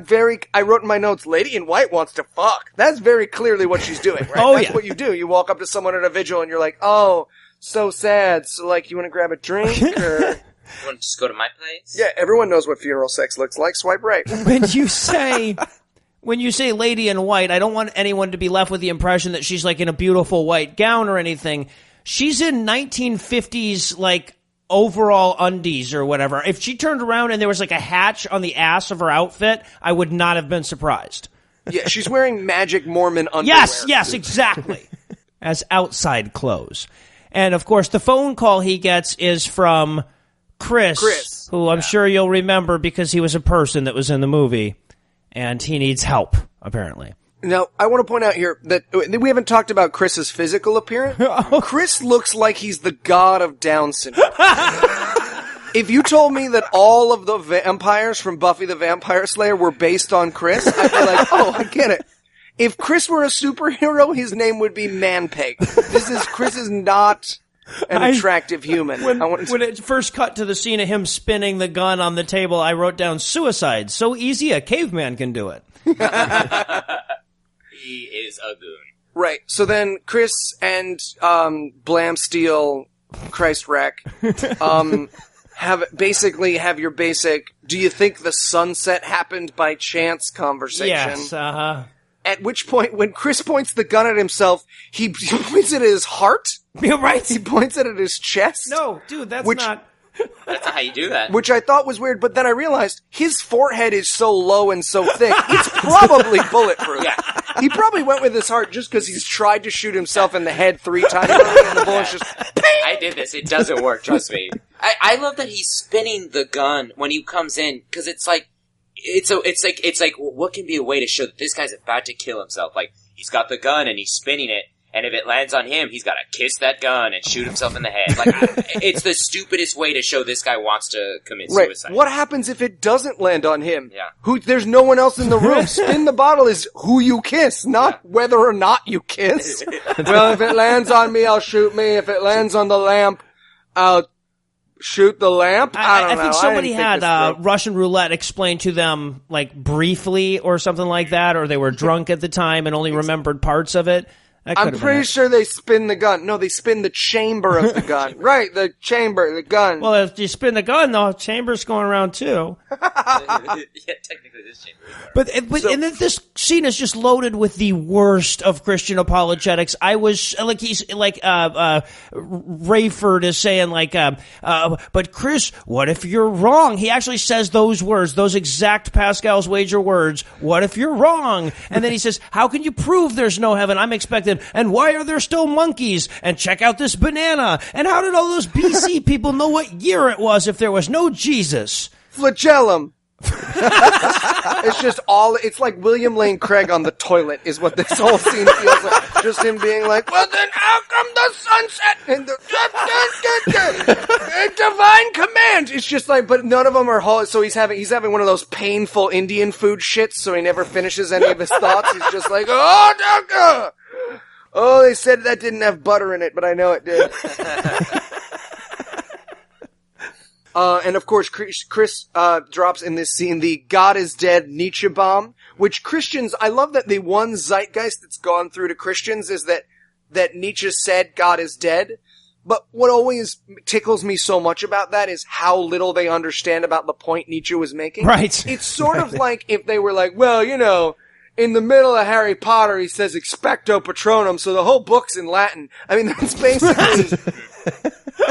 wrote in my notes, lady in white wants to fuck. That's very clearly what she's doing, right? Oh, That's what you do. You walk up to someone at a vigil and you're like, oh, so sad. So like, you want to grab a drink or? You want to just go to my place? Yeah, everyone knows what funeral sex looks like. Swipe right. When you say lady in white, I don't want anyone to be left with the impression that she's like in a beautiful white gown or anything. She's in 1950s, like, overall undies or whatever. If she turned around and there was like a hatch on the ass of her outfit, I would not have been surprised. Yeah, she's wearing magic Mormon underwear. Yes, exactly. As outside clothes. And of course, the phone call he gets is from Chris, who I'm sure you'll remember because he was a person that was in the movie. And he needs help, apparently. Now, I want to point out here that we haven't talked about Chris's physical appearance. Chris looks like he's the god of Down syndrome. If you told me that all of the vampires from Buffy the Vampire Slayer were based on Chris, I'd be like, oh, I get it. If Chris were a superhero, his name would be Manpeg. Chris is not an attractive human. When it first cut to the scene of him spinning the gun on the table, I wrote down suicide. So easy, a caveman can do it. He is a goon. Right. So then Chris and Blam Steel, Christ Wreck, have your basic, do you think the sunset happened by chance conversation? Yes, At which point, when Chris points the gun at himself, he points it at his heart. You're right. He points it at his chest. No, dude, that's not... That's not how you do that. Which I thought was weird, but then I realized his forehead is so low and so thick, it's probably bulletproof. Yeah. He probably went with his heart just because he's tried to shoot himself in the head 3 times already, and the bullet's just ping! I did this. It doesn't work, trust me. I love that he's spinning the gun when he comes in, because it's like, what can be a way to show that this guy's about to kill himself? Like, he's got the gun and he's spinning it, and if it lands on him, he's got to kiss that gun and shoot himself in the head. Like, it's the stupidest way to show this guy wants to commit suicide. Right. What happens if it doesn't land on him? Yeah. There's no one else in the room. Spin the bottle is who you kiss, not whether or not you kiss. Well, if it lands on me, I'll shoot me. If it lands on the lamp, I'll shoot the lamp. I don't know. I think somebody had Russian roulette explained to them, like, briefly or something like that, or they were drunk at the time and only remembered parts of it. I'm pretty sure they spin the gun. No, they spin the chamber of the gun. Right, the chamber, the gun. Well, if you spin the gun, the chamber's going around too. Yeah, technically this chamber is going around. But and then this scene is just loaded with the worst of Christian apologetics. I was like, he's like, Rayford is saying like, but Chris, what if you're wrong? He actually says those words, those exact Pascal's wager words. What if you're wrong? And then he says, how can you prove there's no heaven? I'm expected. And why are there still monkeys? And check out this banana. And how did all those BC people know what year it was if there was no Jesus? Flagellum. It's just it's like William Lane Craig on the toilet is what this whole scene feels like. Just him being like, well then how come the sunset and the divine command? It's just like, but none of them are so he's having one of those painful Indian food shits, so he never finishes any of his thoughts. He's just like, oh doctor! Oh, they said that didn't have butter in it, but I know it did. And of course, Chris drops in this scene the God is dead Nietzsche bomb, which Christians, I love that the one zeitgeist that's gone through to Christians is that Nietzsche said God is dead. But what always tickles me so much about that is how little they understand about the point Nietzsche was making. Right. It's sort of like if they were like, well, you know, in the middle of Harry Potter, he says expecto patronum, so the whole book's in Latin. I mean, that's basically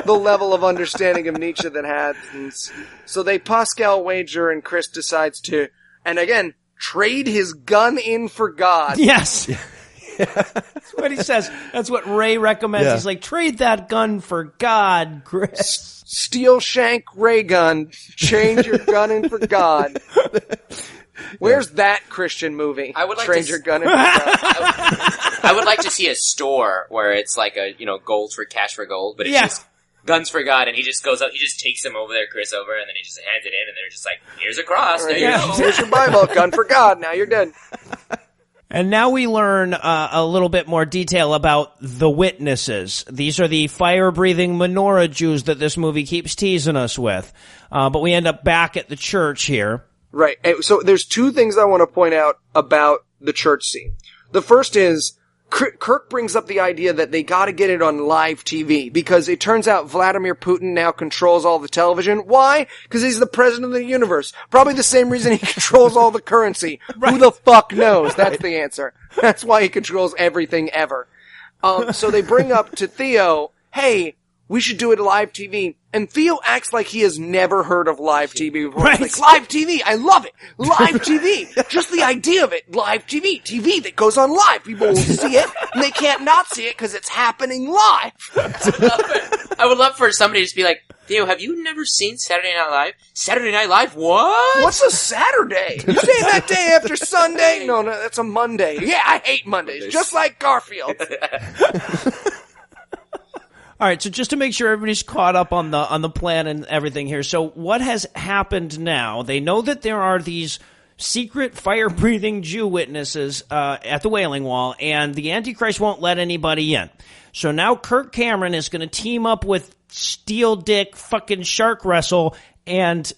the level of understanding of Nietzsche that happens. So they Pascal wager, and Chris decides to, and again, trade his gun in for God. Yes. That's what he says. That's what Ray recommends. Yeah. He's like, trade that gun for God, Chris. Steel shank ray gun. Change your gun in for God. Where's that Christian movie? I would like Trade to your gun in for God. I would like to see a store where it's like a, gold for cash for gold, but it's just guns for God, and he just goes up, he just takes him over there, Chris, over, and then he just hands it in, and they're just like, here's a cross, there you go. Here's your Bible, gun for God, now you're dead. And now we learn a little bit more detail about the witnesses. These are the fire-breathing menorah Jews that this movie keeps teasing us with. But we end up back at the church here. Right. So there's two things I want to point out about the church scene. The first is, Kirk brings up the idea that they gotta get it on live TV, because it turns out Vladimir Putin now controls all the television. Why? Because he's the president of the universe. Probably the same reason he controls all the currency. Right. Who the fuck knows? That's the answer. That's why he controls everything ever. So they bring up to Theo, hey, we should do it live TV. And Theo acts like he has never heard of live TV before. Right. Like, live TV, I love it. Live TV. Just the idea of it. Live TV. TV that goes on live. People will see it, and they can't not see it because it's happening live. I would love for somebody to just be like, Theo, have you never seen Saturday Night Live? Saturday Night Live? What? What's a Saturday? You say that day after Sunday? No, that's a Monday. Yeah, I hate Mondays. Just like Garfield. All right, so just to make sure everybody's caught up on the plan and everything here. So what has happened now? They know that there are these secret fire-breathing Jew witnesses at the Wailing Wall, and the Antichrist won't let anybody in. So now Kirk Cameron is going to team up with Steel Dick fucking Shark Wrestle and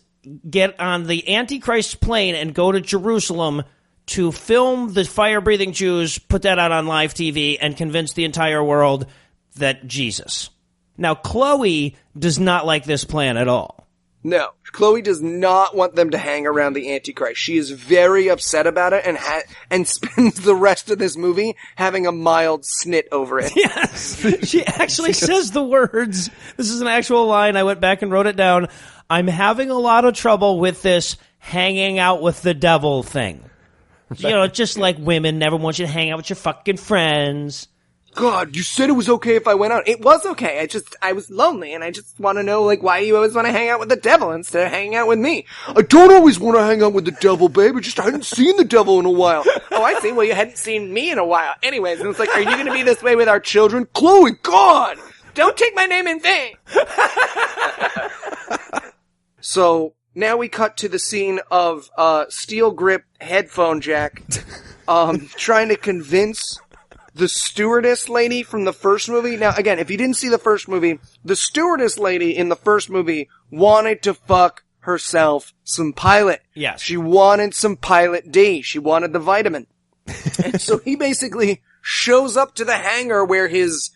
get on the Antichrist's plane and go to Jerusalem to film the fire-breathing Jews, put that out on live TV, and convince the entire world that Jesus. Now, Chloe does not like this plan at all. No, Chloe does not want them to hang around the Antichrist. She is very upset about it and spends the rest of this movie having a mild snit over it. Yes, she actually says the words. This is an actual line. I went back and wrote it down. I'm having a lot of trouble with this hanging out with the devil thing. Just like women never want you to hang out with your fucking friends. God, you said it was okay if I went out. It was okay. I was lonely, and I just want to know, why you always want to hang out with the devil instead of hanging out with me. I don't always want to hang out with the devil, babe. I hadn't seen the devil in a while. Oh, I see. Well, you hadn't seen me in a while. Anyways, and it's like, are you going to be this way with our children? Chloe, God! Don't take my name in vain! So, now we cut to the scene of, steel grip headphone jack, trying to convince the stewardess lady from the first movie. Now, again, if you didn't see the first movie, the stewardess lady in the first movie wanted to fuck herself some Pilot. Yes. She wanted some Pilot D. She wanted the vitamin. And so he basically shows up to the hangar where his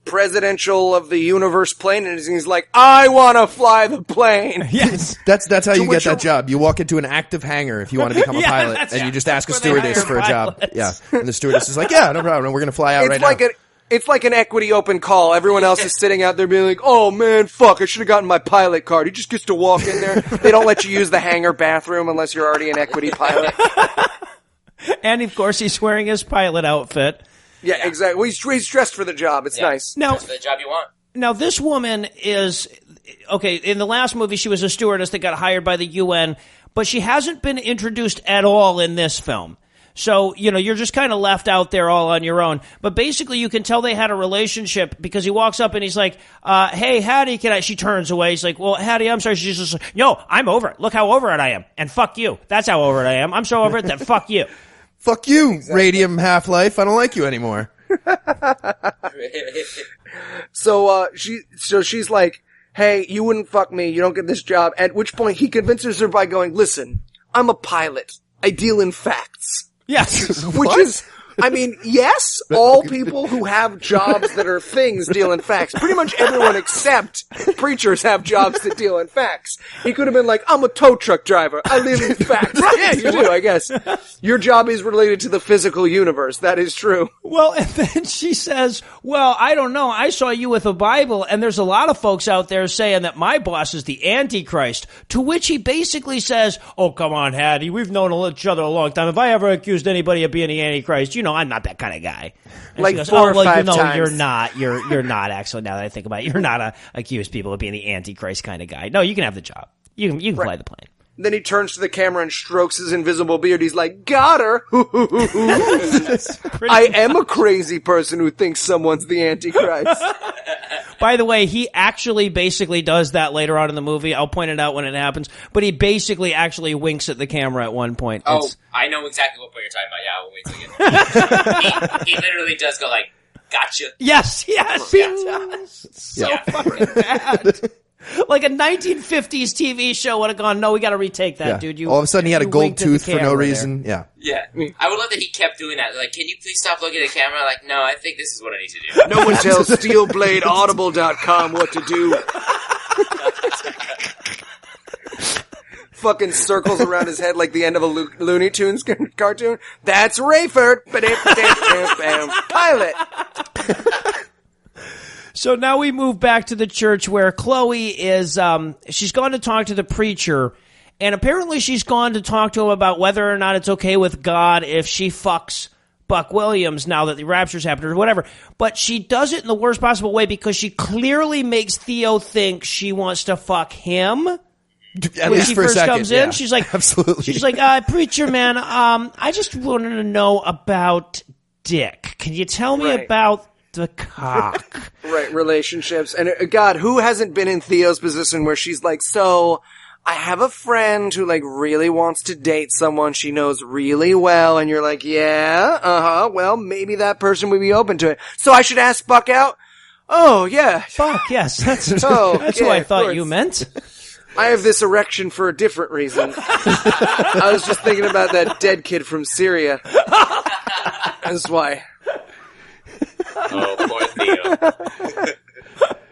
presidential of the universe plane, and he's like, I want to fly the plane. Yes. That's how you get that job. You walk into an active hangar if you want to become a pilot, and you just ask a stewardess for a job. Yeah. And the stewardess is like, yeah, no problem. We're going to fly out now. It's like an equity open call. Everyone else is sitting out there being like, oh man, fuck, I should have gotten my pilot card. He just gets to walk in there. They don't let you use the hangar bathroom unless you're already an equity pilot. And of course, he's wearing his pilot outfit. Yeah, exactly. Well, he's dressed for the job. It's nice. Now, That's the job you want. Now, this woman is, okay, in the last movie, she was a stewardess that got hired by the UN, but she hasn't been introduced at all in this film. So, you're just kind of left out there all on your own. But basically, you can tell they had a relationship because he walks up and he's like, hey, Hattie, she turns away. He's like, well, Hattie, I'm sorry. She's just like, yo, I'm over it. Look how over it I am. And fuck you. That's how over it I am. I'm so over it that fuck you. Fuck you, Radium Half-Life. I don't like you anymore. So she's like, hey, you wouldn't fuck me. You don't get this job. At which point he convinces her by going, listen, I'm a pilot. I deal in facts. Yes. I mean, yes, all people who have jobs that are things deal in facts. Pretty much everyone except preachers have jobs that deal in facts. He could have been like, I'm a tow truck driver. I live in facts. Yeah, you do, I guess. Your job is related to the physical universe. That is true. Well, and then she says, well, I don't know. I saw you with a Bible, and there's a lot of folks out there saying that my boss is the Antichrist, to which he basically says, oh, come on, Hattie, we've known each other a long time. If I ever accused anybody of being the Antichrist, I'm not that kind of guy. And like she goes, 4 or 5 times. You're not. You're not, actually, now that I think about it. You're not accused people of being the Antichrist kind of guy. No, you can have the job. You can fly the plane. Then he turns to the camera and strokes his invisible beard. He's like, got her. I am a crazy person who thinks someone's the Antichrist. By the way, he actually basically does that later on in the movie. I'll point it out when it happens. But he basically actually winks at the camera at one point. Oh, I know exactly what point you're talking about. Yeah, we'll wait till you get he literally does go like, gotcha. Yes, he does. So fucking bad. Like a 1950s TV show would have gone, no, we got to retake that, dude. All of a sudden he had a gold tooth for no reason. There. Yeah. I would love that he kept doing that. Like, can you please stop looking at the camera? Like, no, I think this is what I need to do. No one tells SteelBladeAudible.com what to do. Fucking circles around his head like the end of a Looney Tunes cartoon. That's Rayford. Pilot. So now we move back to the church where Chloe is, she's gone to talk to the preacher, and apparently she's gone to talk to him about whether or not it's okay with God if she fucks Buck Williams now that the rapture's happened or whatever. But she does it in the worst possible way because she clearly makes Theo think she wants to fuck him. At least she for a first second, comes in, she's like, absolutely. She's like, preacher man, I just wanted to know about Dick. Can you tell me about the cock? Right, relationships. And God, who hasn't been in Theo's position where she's like, so I have a friend who like really wants to date someone she knows really well, and you're like, yeah, well, maybe that person would be open to it. So I should ask Buck out? Oh, yeah. Buck, yes. That's who I thought you meant. I have this erection for a different reason. I was just thinking about that dead kid from Syria. That's why. Oh, poor Theo.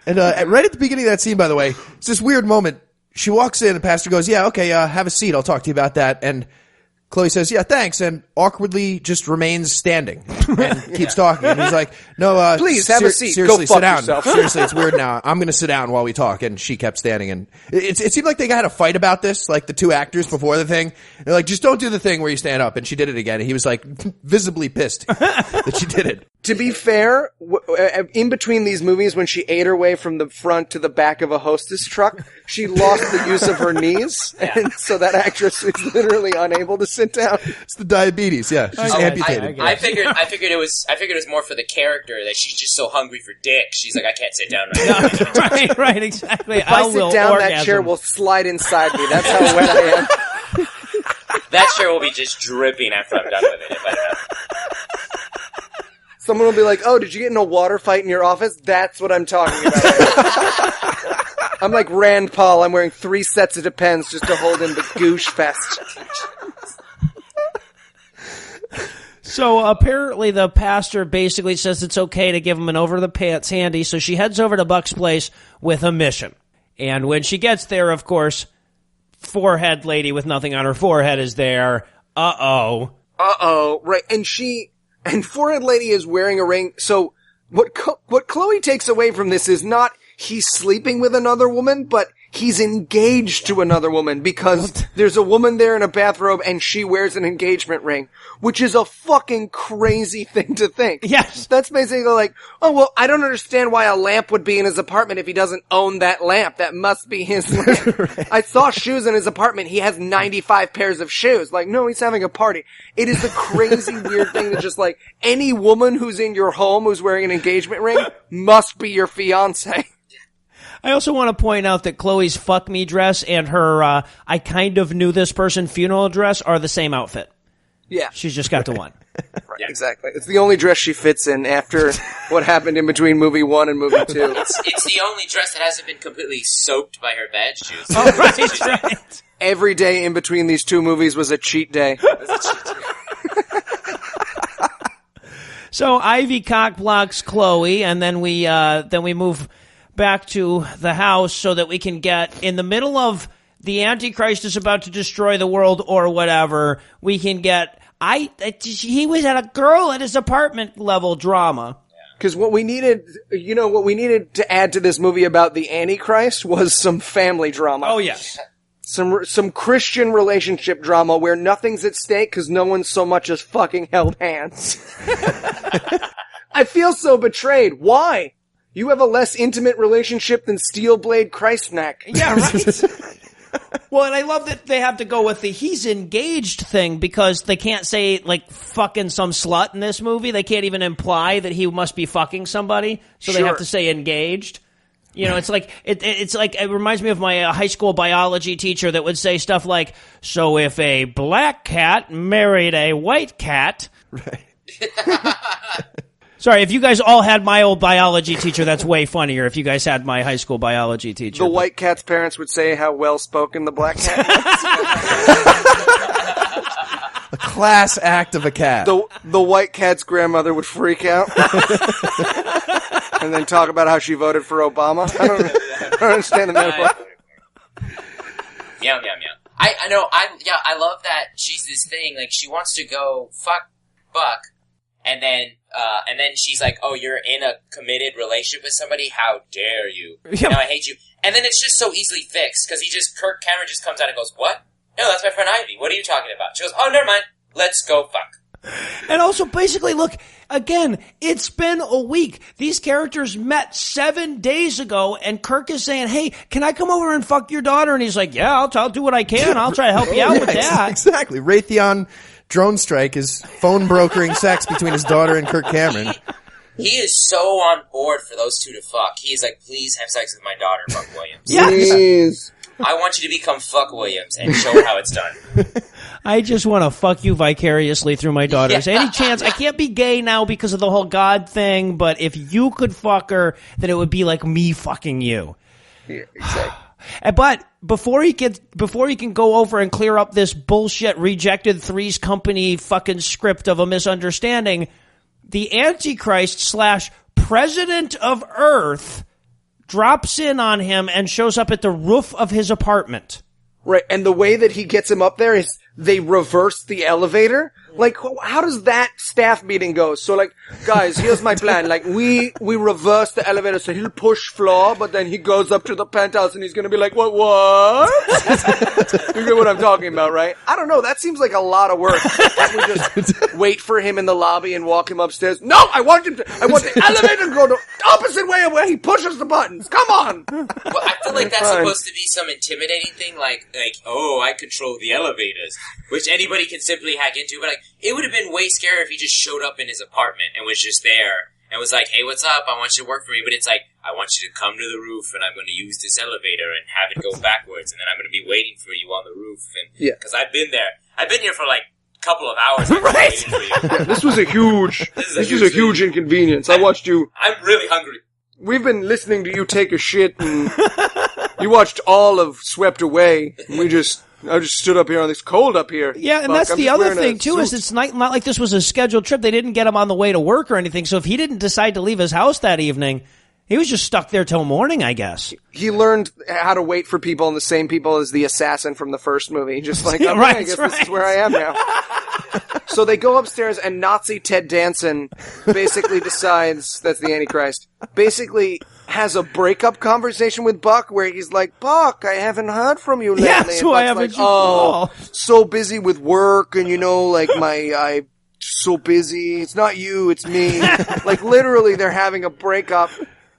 And right at the beginning of that scene, by the way, it's this weird moment. She walks in, and the pastor goes, yeah, okay, have a seat. I'll talk to you about that. And Chloe says, yeah, thanks, and awkwardly just remains standing and keeps talking. And he's like, no, please have a seat. Seriously, Go fuck sit down. yourself. Seriously, it's weird now. I'm going to sit down while we talk. And she kept standing. And it seemed like they had a fight about this, like the two actors before the thing. They're like, just don't do the thing where you stand up. And she did it again. And he was like visibly pissed that she did it. To be fair, in between these movies, when she ate her way from the front to the back of a Hostess truck, she lost the use of her knees, and so that actress is literally unable to sit down. It's the diabetes, yeah. She's amputated. I figured it was more for the character that she's just so hungry for dick. She's like, I can't sit down right now. right, exactly. If I sit down, that chair will slide inside me. That's how wet I am. That chair will be just dripping after I'm done with it. If I don't know. Someone will be like, oh, did you get in a water fight in your office? That's what I'm talking about. I'm like Rand Paul. I'm wearing 3 sets of Depends just to hold in the goosh fest. So apparently the pastor basically says it's okay to give him an over-the-pants handy, so she heads over to Buck's place with a mission. And when she gets there, of course, forehead lady with nothing on her forehead is there. Uh-oh. Right. And forehead lady is wearing a ring. So what Chloe takes away from this is not he's sleeping with another woman, but he's engaged to another woman because there's a woman there in a bathrobe and she wears an engagement ring, which is a fucking crazy thing to think. Yes. That's basically like, oh, well, I don't understand why a lamp would be in his apartment if he doesn't own that lamp. That must be his lamp. Right. I saw shoes in his apartment. He has 95 pairs of shoes. Like, no, he's having a party. It is a crazy weird thing that just like any woman who's in your home who's wearing an engagement ring must be your fiance. I also want to point out that Chloe's fuck me dress and her I kind of knew this person funeral dress are the same outfit. Yeah. She's just got the one. Right, yeah. Exactly. It's the only dress she fits in after what happened in between movie 1 and movie 2. It's the only dress that hasn't been completely soaked by her bad shoes. Oh, right. Every day in between these 2 movies was a cheat day. So Ivy cock blocks Chloe, and then we move back to the house so that we can get in the middle of the Antichrist is about to destroy the world or whatever. We can get he was at a girl at his apartment level drama. Because what we needed to add to this movie about the Antichrist was some family drama. Oh yes. Some Christian relationship drama where nothing's at stake because no one so much as fucking held hands. I feel so betrayed. Why? You have a less intimate relationship than Steel Blade Christneck. Yeah, right. Well, and I love that they have to go with the he's engaged thing because they can't say, like, fucking some slut in this movie. They can't even imply that he must be fucking somebody, so they have to say engaged. You know, it's like it reminds me of my high school biology teacher that would say stuff like, so if a black cat married a white cat... Right. Sorry, if you guys all had my old biology teacher, that's way funnier if you guys had my high school biology teacher. The white cat's parents would say how well-spoken the black cat was. A class act of a cat. The white cat's grandmother would freak out. And then talk about how she voted for Obama. I don't understand the metaphor. Meow, meow, meow. I know, I love that she's this thing, like, she wants to go fuck Buck, and then she's like, oh, you're in a committed relationship with somebody? How dare you? Yep. Now I hate you. And then it's just so easily fixed, because Kirk Cameron just comes out and goes, what? No, that's my friend Ivy. What are you talking about? She goes, oh, never mind. Let's go fuck. And also, basically, look, again, it's been a week. These characters met 7 days ago, and Kirk is saying, hey, can I come over and fuck your daughter? And he's like, yeah, I'll do what I can. I'll try to help you out with that. Exactly. Raytheon drone strike is phone brokering sex between his daughter and Kirk Cameron. He is so on board for those two to fuck. He's like, please have sex with my daughter, Buck Williams. Please. I want you to become Fuck Williams and show how it's done. I just want to fuck you vicariously through my daughters. Any chance? I can't be gay now because of the whole God thing, but if you could fuck her, then it would be like me fucking you. Yeah, exactly. But before he can go over and clear up this bullshit rejected Three's Company fucking script of a misunderstanding, the Antichrist / President of Earth drops in on him and shows up at the roof of his apartment. Right, and the way that he gets him up there is they reverse the elevator. Like, how does that staff meeting go? So, like, guys, here's my plan. Like, we reverse the elevator, so he'll push floor, but then he goes up to the penthouse and he's gonna be like, what? You get what I'm talking about, right? I don't know, that seems like a lot of work. We just wait for him in the lobby and walk him upstairs. No, I want the elevator to go the opposite way of where he pushes the buttons. Come on! Well, I feel like that's supposed to be some intimidating thing, like, oh, I control the elevators, which anybody can simply hack into, but like, it would have been way scarier if he just showed up in his apartment and was just there and was like, hey, what's up? I want you to work for me. But it's like, I want you to come to the roof and I'm going to use this elevator and have it go backwards and then I'm going to be waiting for you on the roof. And because I've been there. I've been here for like a couple of hours. Right. For you. Yeah, this was a huge inconvenience. I watched you. I'm really hungry. We've been listening to you take a shit and you watched all of Swept Away. And I just stood up here on this cold up here. Yeah, and that's the other thing, too, is it's not like this was a scheduled trip. They didn't get him on the way to work or anything, so if he didn't decide to leave his house that evening, he was just stuck there till morning, I guess. He learned how to wait for people and the same people as the assassin from the first movie. Just like, okay, right, I guess this is where I am now. So they go upstairs and Nazi Ted Danson basically decides, that's the Antichrist, basically has a breakup conversation with Buck where he's like, Buck, I haven't heard from you lately. Yeah, so I haven't so busy with work and I'm so busy. It's not you, it's me. Like literally they're having a breakup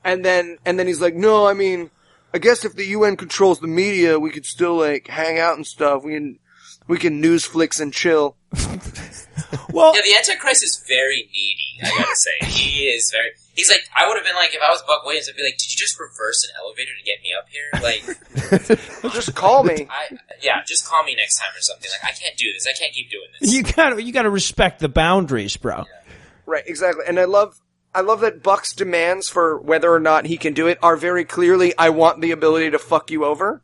and then he's like, no, I mean, I guess if the UN controls the media, we could still like hang out and stuff. We can Newsflix and chill. Well, yeah, the Antichrist is very needy, I gotta say. He's like, I would have been like, if I was Buck Williams, I'd be like, did you just reverse an elevator to get me up here? Like, just call me. Just call me next time or something. Like, I can't do this. I can't keep doing this. You gotta respect the boundaries, bro. Yeah. Right, exactly. And I love that Buck's demands for whether or not he can do it are very clearly, I want the ability to fuck you over.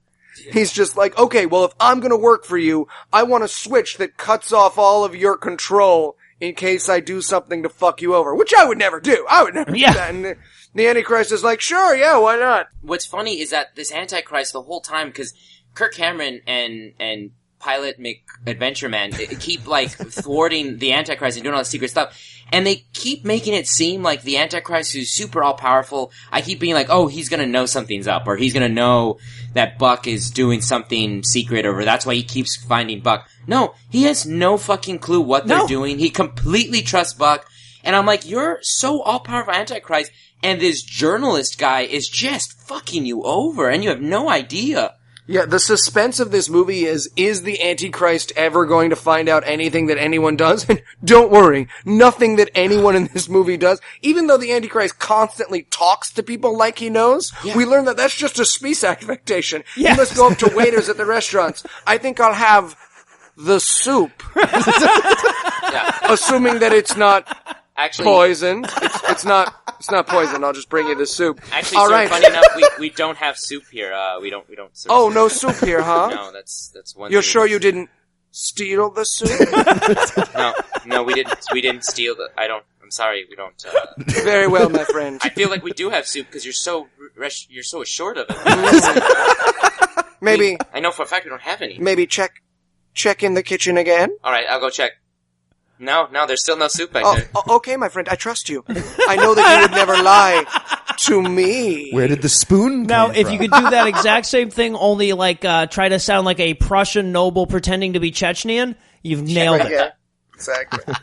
He's just like, okay, well, if I'm gonna work for you, I want a switch that cuts off all of your control in case I do something to fuck you over, which I would never do. I would never do that. And the Antichrist is like, sure, yeah, why not? What's funny is that this Antichrist the whole time, because Kirk Cameron and Pilot McAdventure Man keep like thwarting the Antichrist and doing all this secret stuff, and they keep making it seem like the Antichrist, who's super all powerful, I keep being like, oh, he's gonna know something's up, or he's gonna know that Buck is doing something secret, or that's why he keeps finding Buck. No, he has no fucking clue what they're doing. He completely trusts Buck, and I'm like, you're so all powerful Antichrist, and this journalist guy is just fucking you over, and you have no idea. Yeah, the suspense of this movie is the Antichrist ever going to find out anything that anyone does? And don't worry, nothing that anyone in this movie does. Even though the Antichrist constantly talks to people like he knows, we learn that that's just a space affectation. Yes. He must go up to waiters at the restaurants. I think I'll have the soup. Assuming that it's not poisoned. It's not poison. I'll just bring you the soup. Actually, all right. Funny enough, we don't have soup here. We don't serve soup. No soup here, huh? No, that's one. You're sure you didn't steal the soup? No, we didn't steal the. I'm sorry, we don't. Very well, my friend. I feel like we do have soup because you're so assured of it. Maybe I know for a fact we don't have any. Maybe check in the kitchen again. All right, I'll go check. No, there's still no soup back there. Okay, my friend, I trust you. I know that you would never lie to me. Where did the spoon Now, come if from? you could do that exact same thing, only like try to sound like a Prussian noble pretending to be Chechnyan, you've nailed it. Yeah, exactly.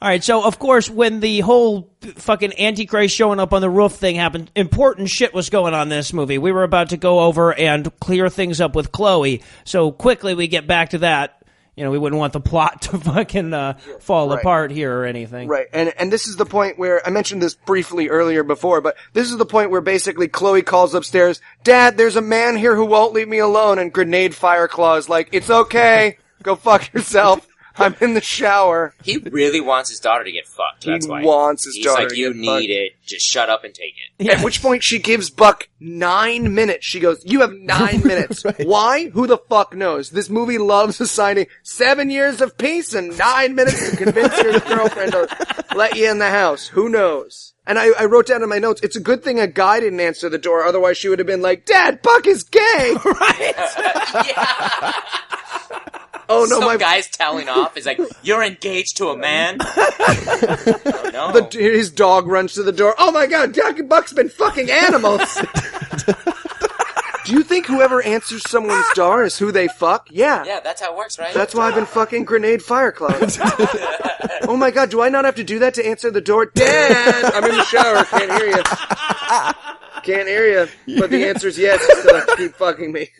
All right, so of course, when the whole fucking Antichrist showing up on the roof thing happened, important shit was going on in this movie. We were about to go over and clear things up with Chloe, so quickly we get back to that. You know, we wouldn't want the plot to fucking fall apart here or anything. Right, and this is the point where, I mentioned this briefly earlier before, but this is the point where basically Chloe calls upstairs, Dad, there's a man here who won't leave me alone, and Grenade Fire Claw is like, it's okay, go fuck yourself. I'm in the shower. He really wants his daughter to get fucked. That's why. He wants his daughter to get fucked. He's like, you need it. Just shut up and take it. At which point she gives Buck 9 minutes. She goes, you have 9 minutes. Right. Why? Who the fuck knows? This movie loves assigning 7 years of peace and 9 minutes to convince your girlfriend to let you in the house. Who knows? And I wrote down in my notes, it's a good thing a guy didn't answer the door. Otherwise she would have been like, Dad, Buck is gay. Right? Yeah. Oh no, my guy's telling off. Is like, you're engaged to a man. Oh, no. His dog runs to the door. Oh my God, Buck's been fucking animals. Do you think whoever answers someone's door is who they fuck? Yeah. Yeah, that's how it works, right? That's why I've been fucking Grenade Fire Clouds. Oh my God, do I not have to do that to answer the door? Dad, I'm in the shower. Can't hear you. Can't hear you. But the answer's yes. So keep fucking me.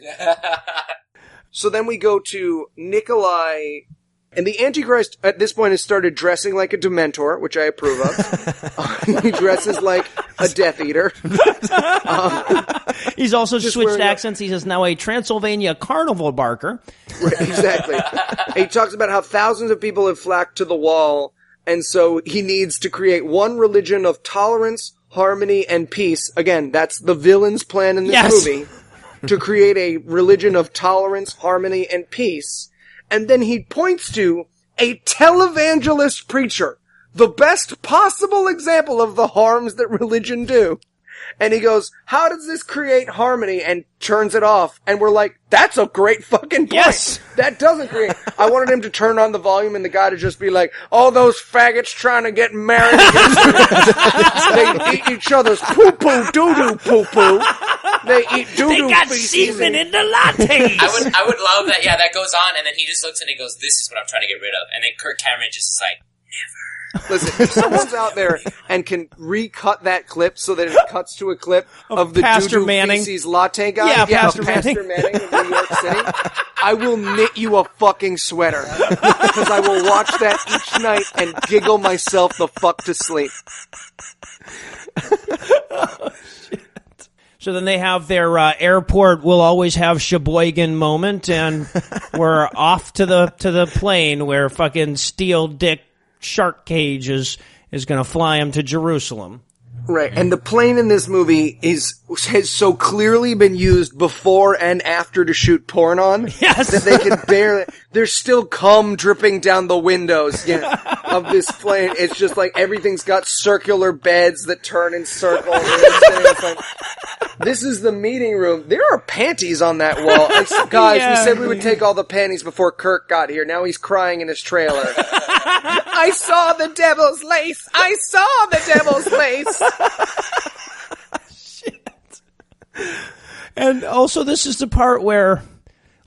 So then we go to Nikolai, and the Antichrist at this point has started dressing like a Dementor, which I approve of. He dresses like a Death Eater. He's also switched accents. He's now a Transylvania carnival barker. Right, exactly. He talks about how thousands of people have flocked to the wall, and so he needs to create one religion of tolerance, harmony, and peace. Again, that's the villain's plan in this movie. To create a religion of tolerance, harmony, and peace. And then he points to a televangelist preacher. The best possible example of the harms that religion do. And he goes, how does this create harmony? And turns it off. And we're like, that's a great fucking point. Yes. That doesn't create... I wanted him to turn on the volume and the guy to just be like, all those faggots trying to get married. They eat each other's poo-poo, doo-doo, poo-poo. They eat doo-doo. They got feces semen in the lattes. I would love that. Yeah, that goes on, and then he just looks and he goes, "This is what I'm trying to get rid of." And then Kirk Cameron just is like, Listen, if someone's out there and can recut that clip so that it cuts to a clip of the Pastor doo-doo Manning. feces latte guy, Yeah, Pastor Pastor Manning of New York City, I will knit you a fucking sweater because I will watch that each night and giggle myself the fuck to sleep. So then they have their airport will always have Sheboygan moment, and we're off to the plane where fucking Steel Dick Shark Cage is going to fly him to Jerusalem. Right, and the plane in this movie has so clearly been used before and after to shoot porn on that they can barely. There's still cum dripping down the windows of this plane. It's just like everything's got circular beds that turn in circles. This is the meeting room. There are panties on that wall. Guys, we said we would take all the panties before Kirk got here. Now he's crying in his trailer. I saw the devil's lace. I saw the devil's lace. Shit. And also, this is the part where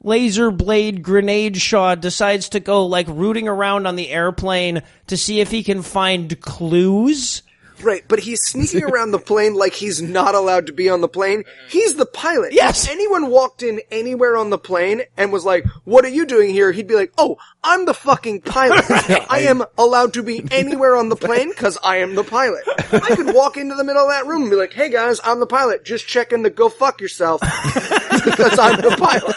Laser Blade Grenade Shaw decides to go like rooting around on the airplane to see if he can find clues. Right, but he's sneaking around the plane like he's not allowed to be on the plane. He's the pilot. Yes. If anyone walked in anywhere on the plane and was like, what are you doing here? He'd be like, oh, I'm the fucking pilot. I am allowed to be anywhere on the plane because I am the pilot. I could walk into the middle of that room and be like, hey guys, I'm the pilot. Just checking to go fuck yourself because I'm the pilot.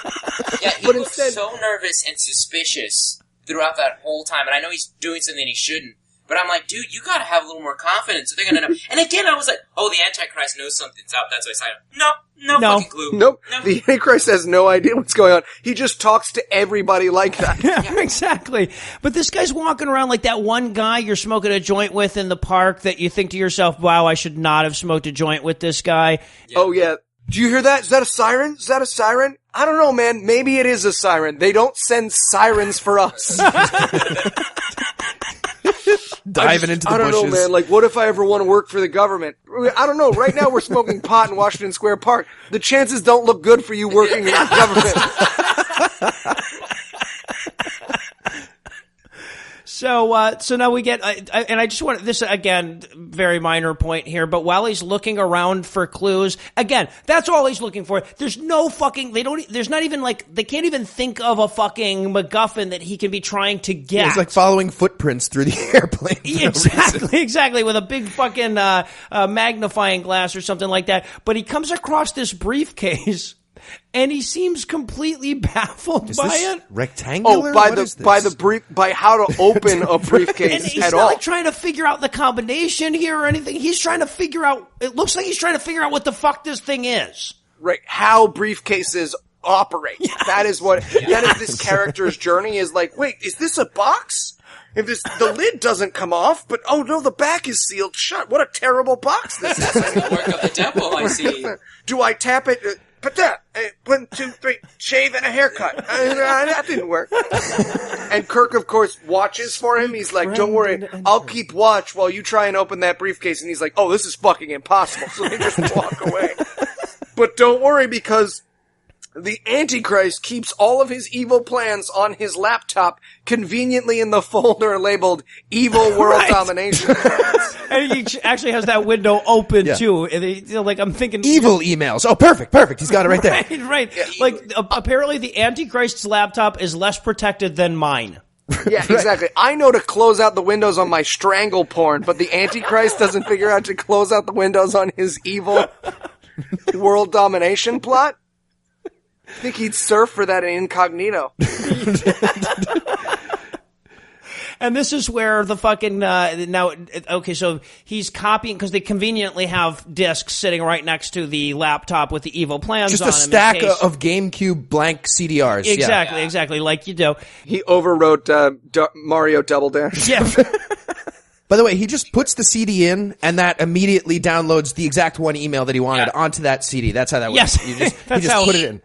Yeah, he looked so nervous and suspicious throughout that whole time. And I know he's doing something he shouldn't. But I'm like, dude, you gotta have a little more confidence. So they're gonna know. And again, I was like, oh, the Antichrist knows something's up. That's why I signed up. No fucking clue. Nope. No. The Antichrist has no idea what's going on. He just talks to everybody like that. Yeah, exactly. But this guy's walking around like that one guy you're smoking a joint with in the park that you think to yourself, wow, I should not have smoked a joint with this guy. Yeah. Oh, yeah. Do you hear that? Is that a siren? Is that a siren? I don't know, man. Maybe it is a siren. They don't send sirens for us. Diving into the bushes. I don't know, man. Like, what if I ever want to work for the government? I don't know. Right now, we're smoking pot in Washington Square Park. The chances don't look good for you working in the government. So now we get, and I just want this again, very minor point here, but while he's looking around for clues, again, that's all he's looking for. There's no fucking, there's not even like, they can't even think of a fucking MacGuffin that he can be trying to get. Yeah, he's like following footprints through the airplane. Exactly, with a big fucking magnifying glass or something like that. But he comes across this briefcase. And he seems completely baffled by it. Rectangular? Oh, by how to open a briefcase and he's at not all. Like trying to figure out the combination here or anything. He's trying to figure out. It looks like he's trying to figure out what the fuck this thing is. Right? How briefcases operate. Yes. That is this character's journey. Is like, wait, is this a box? If the lid doesn't come off, but oh no, the back is sealed shut. What a terrible box this is. That's the work of the devil, I see. Do I tap it? But that, 1, 2, 3, shave and a haircut. That didn't work. And Kirk, of course, watches for him. He's like, don't worry, I'll keep watch while you try and open that briefcase. And he's like, oh, this is fucking impossible. So they just walk away. But don't worry, because the Antichrist keeps all of his evil plans on his laptop conveniently in the folder labeled Evil World Domination. And he actually has that window open, too. And like, I'm thinking... Evil emails. Oh, perfect. He's got it right there. Right. Yeah. Like, apparently the Antichrist's laptop is less protected than mine. Yeah, exactly. I know to close out the windows on my strangle porn, but the Antichrist doesn't figure out to close out the windows on his evil world domination plot. I think he'd surf for that incognito. And this is where the fucking, so he's copying, because they conveniently have discs sitting right next to the laptop with the evil plans just on them. Just a stack of GameCube blank CDRs. Exactly, like you do. He overwrote Mario Double Dash. Yeah. By the way, he just puts the CD in, and that immediately downloads the exact one email that he wanted onto that CD. That's how that works. Yes. He just put it in.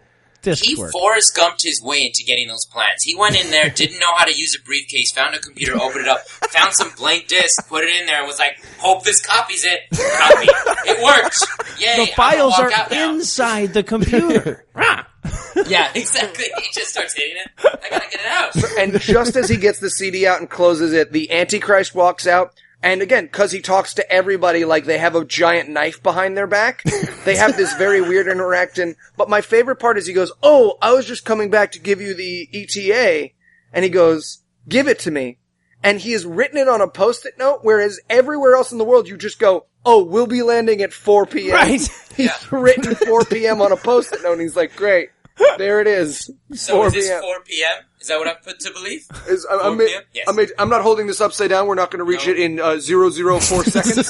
He Forrest Gumped his way into getting those plans. He went in there, didn't know how to use a briefcase, found a computer, opened it up, found some blank disc, put it in there, and was like, hope this copies it. Copy. It works. Yay. The files are inside the computer. Yeah, exactly. He just starts hitting it. I gotta get it out. And just as he gets the CD out and closes it, the Antichrist walks out. And again, because he talks to everybody like they have a giant knife behind their back, they have this very weird interaction. But my favorite part is he goes, oh, I was just coming back to give you the ETA. And he goes, give it to me. And he has written it on a Post-it note, whereas everywhere else in the world you just go, oh, we'll be landing at 4 p.m. Right. He's written 4 p.m. on a Post-it note, and he's like, great. There it is. So is this 4 p.m.? Is that what I'm put to believe? Yes. Yes. I'm not holding this upside down. We're not going to reach it in 0.004 seconds.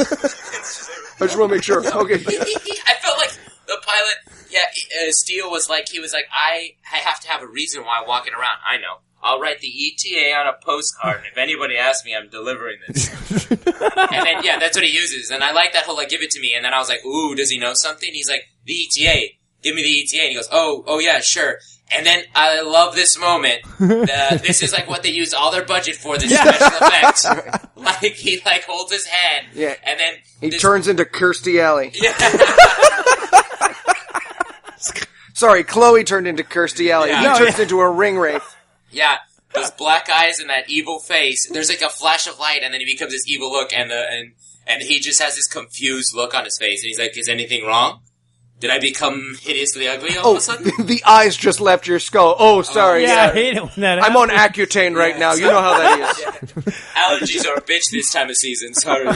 I just want to make sure. Okay. I felt like the pilot, Steele was like, I have to have a reason why I'm walking around. I know. I'll write the ETA on a postcard, and if anybody asks me, I'm delivering this. And then, that's what he uses. And I like that whole, give it to me. And then I was like, ooh, does he know something? He's like, the ETA. Give me the ETA. And he goes, oh yeah, sure. And then I love this moment. This is what they use all their budget for, this special effect. He holds his hand. Yeah. And then he turns into Kirstie Alley. Yeah. Sorry, Chloe turned into Kirstie Alley. Yeah. He turns into a ring wraith. Yeah. Those black eyes and that evil face. There's a flash of light, and then he becomes this evil look, and he just has this confused look on his face, and he's like, is anything wrong? Did I become hideously ugly all of a sudden? The eyes just left your skull. Oh, sorry. I hate it when that happens. I'm on Accutane right now. You know how that is. Allergies are a bitch this time of season. Sorry.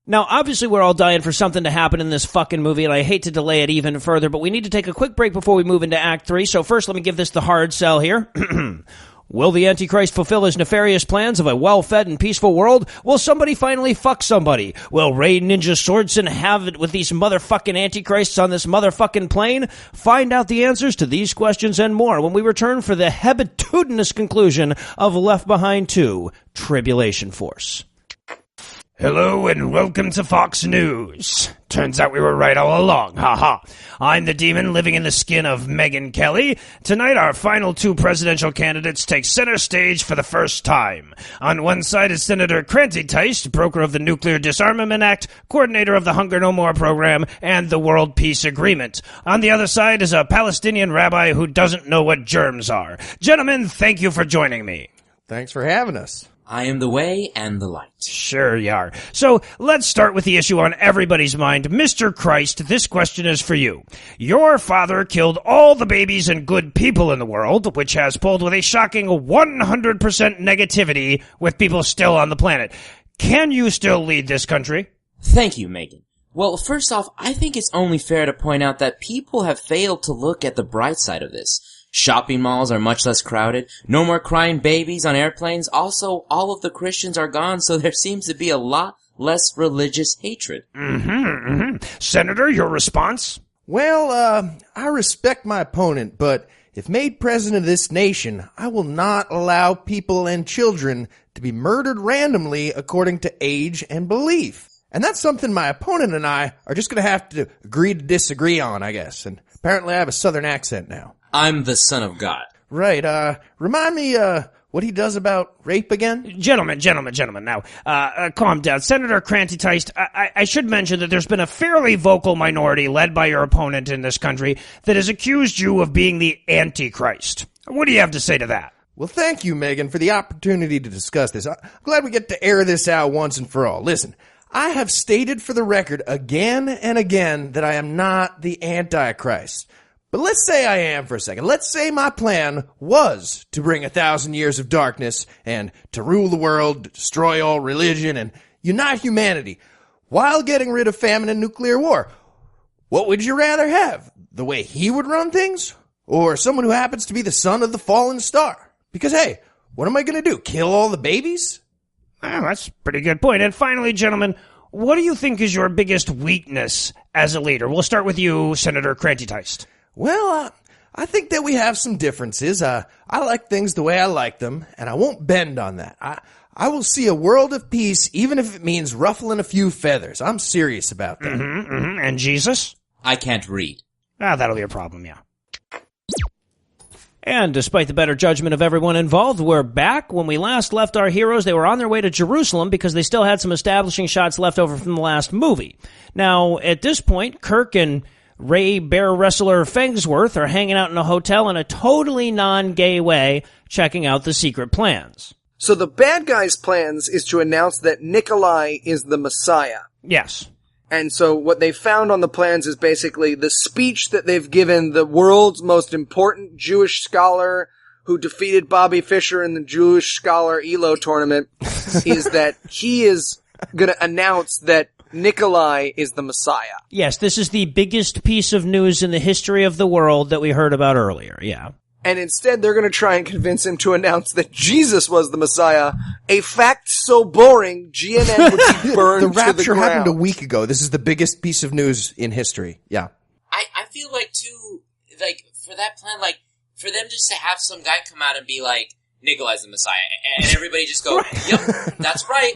Now, obviously, we're all dying for something to happen in this fucking movie, and I hate to delay it even further, but we need to take a quick break before we move into Act 3. So first, let me give this the hard sell here. Will the Antichrist fulfill his nefarious plans of a well-fed and peaceful world? Will somebody finally fuck somebody? Will Ray Ninja Swordson have it with these motherfucking Antichrists on this motherfucking plane? Find out the answers to these questions and more when we return for the hebetudinous conclusion of Left Behind 2, Tribulation Force. Hello and welcome to Fox News. Turns out we were right all along, haha. I'm the demon living in the skin of Megyn Kelly. Tonight our final two presidential candidates take center stage for the first time. On one side is Senator Cranty Teist, broker of the Nuclear Disarmament Act, coordinator of the Hunger No More program, and the World Peace Agreement. On the other side is a Palestinian rabbi who doesn't know what germs are. Gentlemen, thank you for joining me. Thanks for having us. I am the way and the light. Sure you are. So let's start with the issue on everybody's mind. Mr. Christ, this question is for you. Your father killed all the babies and good people in the world, which has pulled with a shocking 100% negativity with people still on the planet. Can you still lead this country? Thank you, Megan. Well, first off, I think it's only fair to point out that people have failed to look at the bright side of this. Shopping malls are much less crowded. No more crying babies on airplanes. Also, all of the Christians are gone, so there seems to be a lot less religious hatred. Senator, your response? Well, I respect my opponent, but if made president of this nation, I will not allow people and children to be murdered randomly according to age and belief. And that's something my opponent and I are just going to have to agree to disagree on, I guess. And apparently I have a southern accent now. I'm the son of God. Right, remind me, what he does about rape again? Gentlemen, now, calm down. Senator Cranty Teist, I should mention that there's been a fairly vocal minority led by your opponent in this country that has accused you of being the Antichrist. What do you have to say to that? Well, thank you, Megan, for the opportunity to discuss this. I'm glad we get to air this out once and for all. Listen, I have stated for the record again and again that I am not the Antichrist. But let's say I am for a second. Let's say my plan was to bring 1,000 years of darkness and to rule the world, destroy all religion, and unite humanity while getting rid of famine and nuclear war. What would you rather have? The way he would run things? Or someone who happens to be the son of the fallen star? Because, hey, what am I going to do? Kill all the babies? Well, that's a pretty good point. And finally, gentlemen, what do you think is your biggest weakness as a leader? We'll start with you, Senator Cranty Teist. Well, I think that we have some differences. I like things the way I like them, and I won't bend on that. I will see a world of peace, even if it means ruffling a few feathers. I'm serious about that. And Jesus? I can't read. That'll be a problem, yeah. And despite the better judgment of everyone involved, we're back. When we last left our heroes, they were on their way to Jerusalem because they still had some establishing shots left over from the last movie. Now, at this point, Kirk and Ray Bear Wrestler Fangsworth are hanging out in a hotel in a totally non-gay way, checking out the secret plans. So the bad guy's plans is to announce that Nikolai is the Messiah. Yes. And so what they found on the plans is basically the speech that they've given the world's most important Jewish scholar who defeated Bobby Fischer in the Jewish Scholar ELO tournament is that he is going to announce that Nikolai is the Messiah. Yes, this is the biggest piece of news in the history of the world that we heard about earlier, yeah. and instead they're going to try and convince him to announce that Jesus was the Messiah, a fact so boring GNN would be burned The rapture to the ground. happened a week ago. This is the biggest piece of news in history. Yeah. I feel like, too, like, for that plan, like, for them just to have some guy come out and be like, Nikolai's the Messiah, and everybody just go, yep, that's right.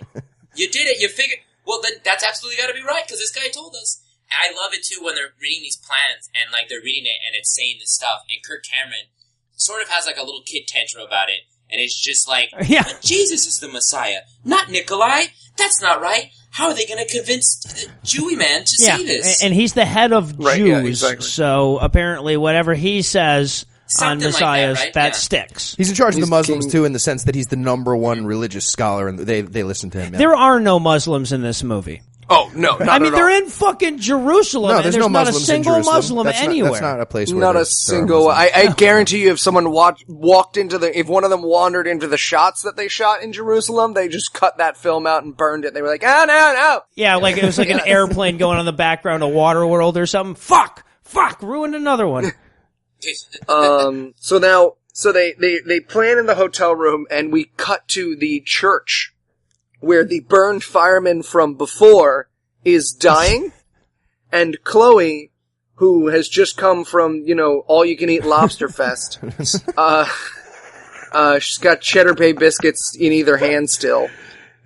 You did it. You figured. Well, then that's absolutely got to be right, because this guy told us. And I love it, too, when they're reading these plans, and, like, they're reading it, and it's saying this stuff, and Kirk Cameron sort of has, like, a little kid tantrum about it, and it's just like, but Jesus is the Messiah, not Nikolai. That's not right. How are they going to convince the Jewy man to say this? And he's the head of Jews, so apparently whatever he says Something on Messiahs, like that, right? sticks. He's in charge of the Muslims, king. too, in the sense that he's the number one religious scholar, and they listen to him. Yeah. There are no Muslims in this movie. Oh, no, not I mean, at they're all. in fucking Jerusalem, No, and there's there's no not a Muslims in single Jerusalem. Muslim anywhere. That's not a place where Not a there are single. Muslims. I guarantee you, if someone walked into if one of them wandered into the shots that they shot in Jerusalem, they just cut that film out and burned it. They were like, oh, no. Yeah, like it was like an airplane going on in the background of Waterworld or something. Fuck, ruined another one. So they plan in the hotel room, and we cut to the church where the burned fireman from before is dying, and Chloe, who has just come from, all you can eat lobster fest, she's got Cheddar Bay biscuits in either hand still,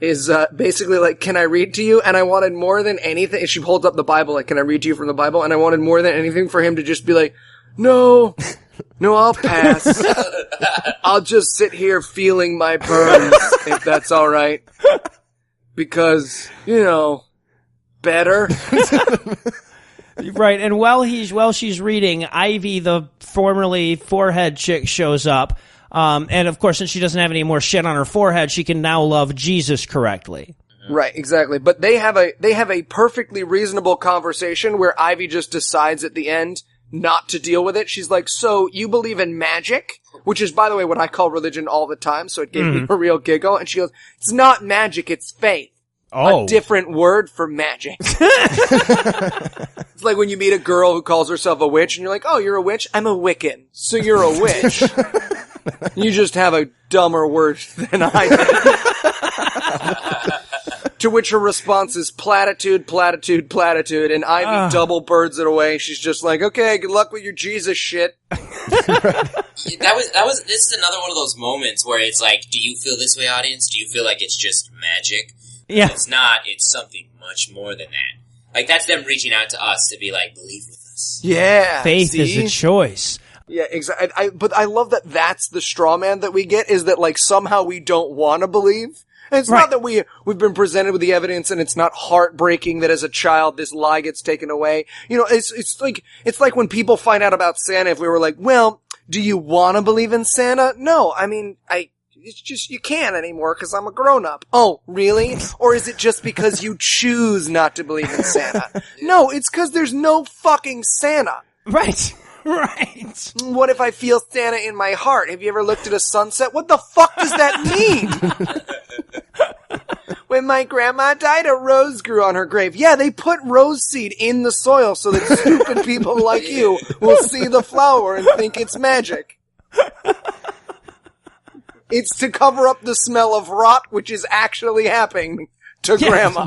is basically like, can I read to you? And I wanted more than anything, she holds up the Bible like, can I read to you from the Bible? And I wanted more than anything for him to just be like, no, I'll pass. I'll just sit here feeling my burns, if that's alright. Because, better. Right, and while she's reading, Ivy, the formerly forehead chick, shows up. And of course, since she doesn't have any more shit on her forehead, she can now love Jesus correctly. Right, exactly. But they have a perfectly reasonable conversation where Ivy just decides at the end not to deal with it. She's like, so you believe in magic? Which is, by the way, what I call religion all the time, so it gave me a real giggle. And she goes, it's not magic, it's faith. Oh. A different word for magic. It's like when you meet a girl who calls herself a witch, and you're like, oh, you're a witch? I'm a Wiccan. So you're a witch. You just have a dumber word than I did. To which her response is platitude, platitude, platitude, and Ivy double birds it away. She's just like, okay, good luck with your Jesus shit. This is another one of those moments where it's like, do you feel this way, audience? Do you feel like it's just magic? Yeah. It's not. It's something much more than that. Like, that's them reaching out to us to be like, believe with us. Yeah. Faith is a choice. Yeah, exactly. But I love that that's the straw man that we get, is that, like, somehow we don't want to believe. And it's not that we've been presented with the evidence, and it's not heartbreaking that as a child this lie gets taken away. It's like when people find out about Santa, if we were like, well, do you want to believe in Santa? No, I mean, it's just, you can't anymore because I'm a grown-up. Oh, really? Or is it just because you choose not to believe in Santa? No, it's because there's no fucking Santa. Right. What if I feel Santa in my heart? Have you ever looked at a sunset? What the fuck does that mean? When my grandma died, a rose grew on her grave. Yeah, they put rose seed in the soil so that stupid people like you will see the flower and think it's magic. It's to cover up the smell of rot, which is actually happening to Grandma.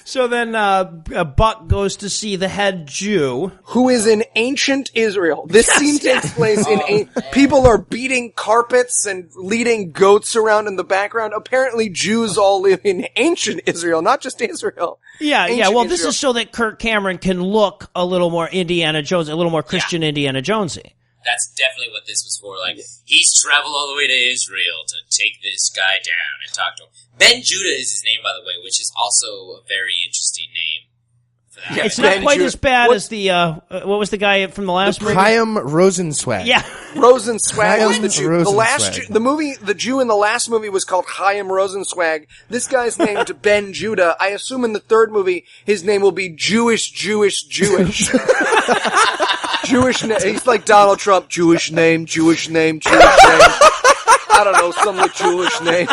So then Buck goes to see the head Jew, who is in ancient Israel. This scene takes place in people are beating carpets and leading goats around in the background. Apparently Jews all live in ancient Israel, not just Israel. Yeah. Ancient This is so that Kirk Cameron can look a little more Indiana Jones, a little more Christian Indiana Jonesy. That's definitely what this was for. Like, he's traveled all the way to Israel to take this guy down and talk to him. Ben Judah is his name, by the way, which is also a very interesting name for that. Yeah, it's not quite as bad as the, what was the guy from the last movie? Chaim Rosenzweig. Yeah. Rosenzweig was the Jew. Rosenzweig. The Jew in the last movie was called Chaim Rosenzweig. This guy's named Ben Judah. I assume in the third movie, his name will be Jewish. Jewish name. He's like Donald Trump. Jewish name. I don't know, some Jewish name.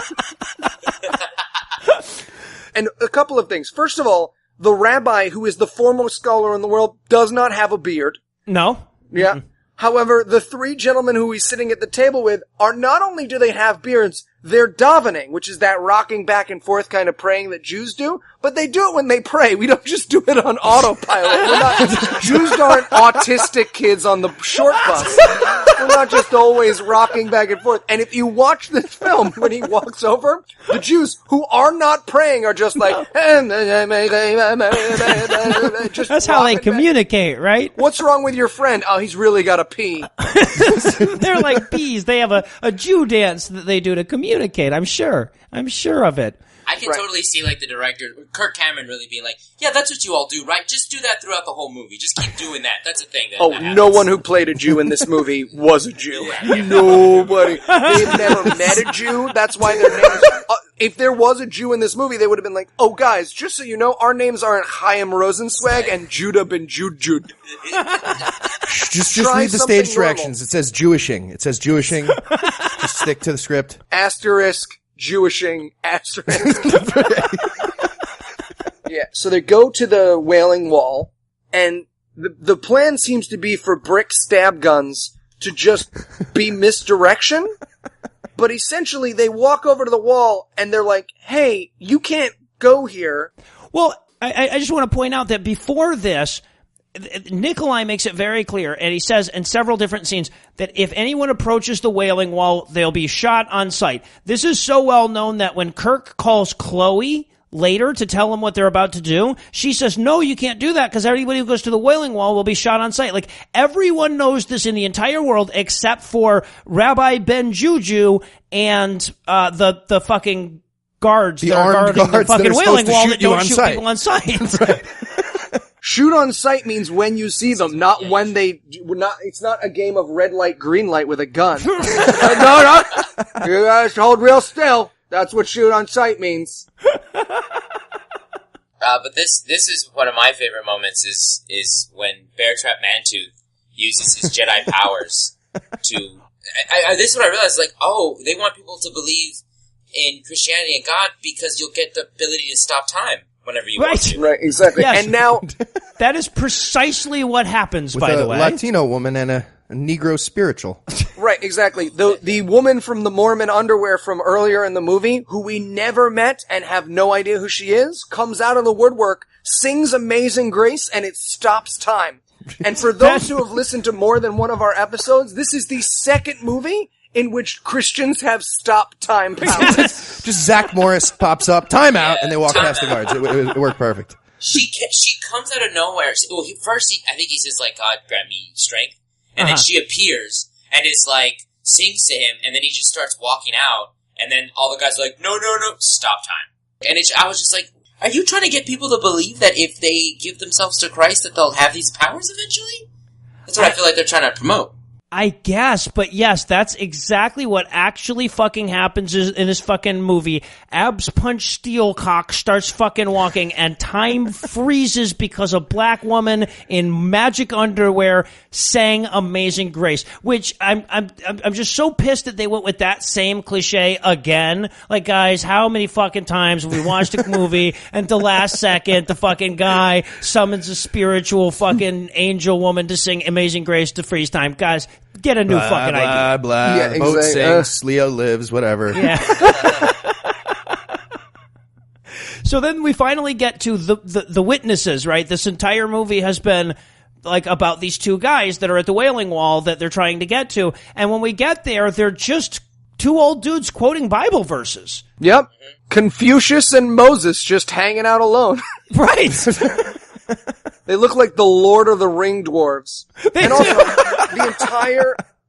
And a couple of things. First of all, the rabbi, who is the foremost scholar in the world, does not have a beard. No. Yeah. However, the three gentlemen who he's sitting at the table with are not only do they have beards, they're davening, which is that rocking back and forth kind of praying that Jews do, but they do it when they pray. We don't just do it on autopilot. Jews aren't autistic kids on the short bus. We're not just always rocking back and forth. And if you watch this film, when he walks over, the Jews who are not praying are just like, just That's how they communicate, right? What's wrong with your friend? Oh, he's really got to pee. They're like bees. They have a Jew dance that they do to communicate. I'm sure of it. I can totally see, like, the director, Kirk Cameron, really being like, yeah, that's what you all do, right? Just do that throughout the whole movie. Just keep doing that. That's a thing. That no one who played a Jew in this movie was a Jew. Nobody. They've never met a Jew. That's why their names... if there was a Jew in this movie, they would have been like, oh, guys, just so you know, our names aren't Chaim Rosenzweig and Judah ben Jud. Just read the stage directions. It says Jewishing. Just stick to the script. Asterisk. Jewishing asterisk. Yeah, so they go to the Wailing Wall, and the plan seems to be for brick stab guns to just be misdirection, but essentially they walk over to the wall, and they're like, hey, you can't go here. Well, I just want to point out that before this, Nikolai makes it very clear, and he says in several different scenes that if anyone approaches the Wailing Wall, they'll be shot on sight. This is so well known that when Kirk calls Chloe later to tell him what they're about to do, she says, no, you can't do that because everybody who goes to the Wailing Wall will be shot on sight. Like, everyone knows this in the entire world except for Rabbi Ben Juju and the fucking guards that are guarding the fucking Wailing Wall that don't shoot people on sight. Right. Shoot on sight means when you see them, not when they. It's not a game of red light, green light with a gun. No. You guys hold real still. That's what shoot on sight means. But this is one of my favorite moments is when Bear Trap Mantooth uses his Jedi powers to. This is what I realized. Like, oh, they want people to believe in Christianity and God because you'll get the ability to stop time. Whenever you want to. Right, exactly. Yes. And now... that is precisely what happens, by the way. With a Latino woman and a Negro spiritual. Right, exactly. The woman from the Mormon underwear from earlier in the movie, who we never met and have no idea who she is, comes out of the woodwork, sings Amazing Grace, and it stops time. And for those who have listened to more than one of our episodes, this is the second movie in which Christians have stopped time powers. Just Zach Morris pops up, time out, and they walk past the guards. It worked perfect. She comes out of nowhere. First, I think he says, like, God grant me strength. And then she appears and is like, sings to him, and then he just starts walking out. And then all the guys are like, no, stop time. And I was just like, are you trying to get people to believe that if they give themselves to Christ that they'll have these powers eventually? That's what I feel like they're trying to promote. I guess, but yes, that's exactly what actually fucking happens in this fucking movie. Abs Punch Steelcock starts fucking walking, and time freezes because a black woman in magic underwear sang Amazing Grace, which I'm just so pissed that they went with that same cliche again. Like, guys, how many fucking times have we watched a movie and the last second the fucking guy summons a spiritual fucking angel woman to sing Amazing Grace to freeze time? Guys, get a new fucking idea. Blah, yeah, boat exactly. sinks, Leo lives, whatever. Yeah. So then we finally get to the witnesses, right? This entire movie has been like about these two guys that are at the Wailing Wall that they're trying to get to. And when we get there, they're just two old dudes quoting Bible verses. Yep. Confucius and Moses just hanging out alone. Right. They look like the Lord of the Ring dwarves. And also,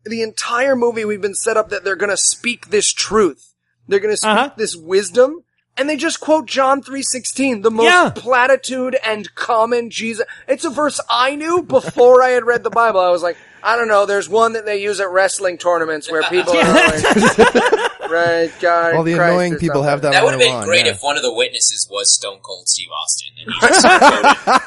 the entire movie we've been set up that they're gonna speak this truth. They're gonna speak this wisdom, and they just quote John 3:16, the most platitude and common Jesus. It's a verse I knew before I had read the Bible. I was like, I don't know, there's one that they use at wrestling tournaments where people are like, right, God, all the Christ annoying people have that. That would have been great if one of the witnesses was Stone Cold Steve Austin. And he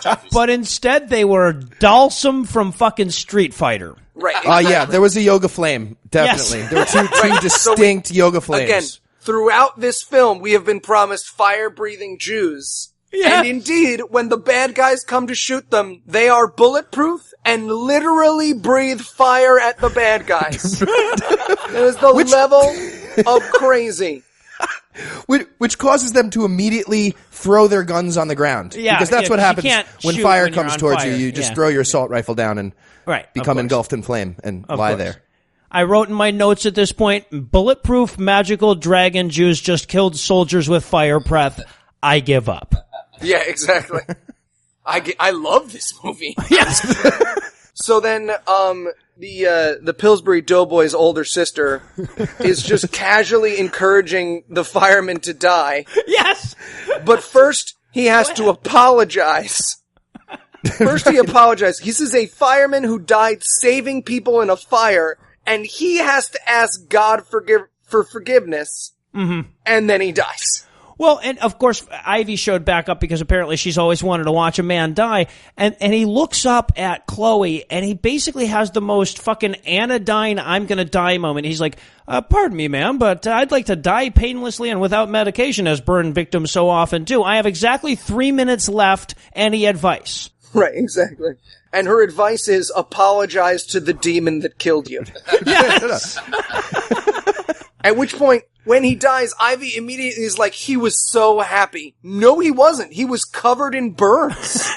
just but instead they were Dalsum from fucking Street Fighter. Right. Exactly. Yeah, there was a yoga flame, definitely. Yes. There were two distinct yoga flames. Again, throughout this film, we have been promised fire-breathing Jews Yeah. And indeed, when the bad guys come to shoot them, they are bulletproof and literally breathe fire at the bad guys. It was the level of crazy. Which causes them to immediately throw their guns on the ground. Yeah, because that's what happens when fire comes you're on towards fire. you. You just throw your assault rifle down and become engulfed in flame and lie there. I wrote in my notes at this point, bulletproof magical dragon Jews just killed soldiers with fire breath. I give up. Yeah, exactly. I love this movie. Yes. So then, the Pillsbury Doughboy's older sister is just casually encouraging the fireman to die. Yes. But first, he has to apologize. First, he apologized. He says a fireman who died saving people in a fire, and he has to ask God for forgiveness, and then he dies. Well, and of course, Ivy showed back up because apparently she's always wanted to watch a man die. And he looks up at Chloe and he basically has the most fucking anodyne I'm gonna die moment. He's like, pardon me, ma'am, but I'd like to die painlessly and without medication as burn victims so often do. I have exactly 3 minutes left. Any advice? Right, exactly. And her advice is apologize to the demon that killed you. Yes. At which point, when he dies, Ivy immediately is like, he was so happy. No, he wasn't. He was covered in burns.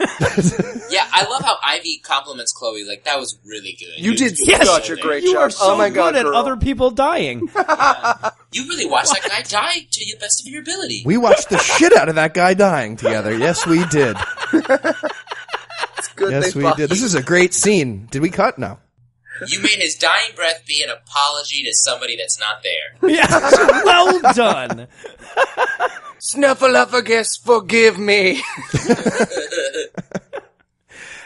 Yeah, I love how Ivy compliments Chloe. Like, that was really good. You did such a great job. You are so oh my God, good at girl. other people dying. You really watched that guy die to the best of your ability. We watched the shit out of that guy dying together. Yes, we did. It's good Yes, they we did. This is a great scene. Did we cut? No. You made his dying breath be an apology to somebody that's not there. Yeah, well done. Snuffleupagus, forgive me.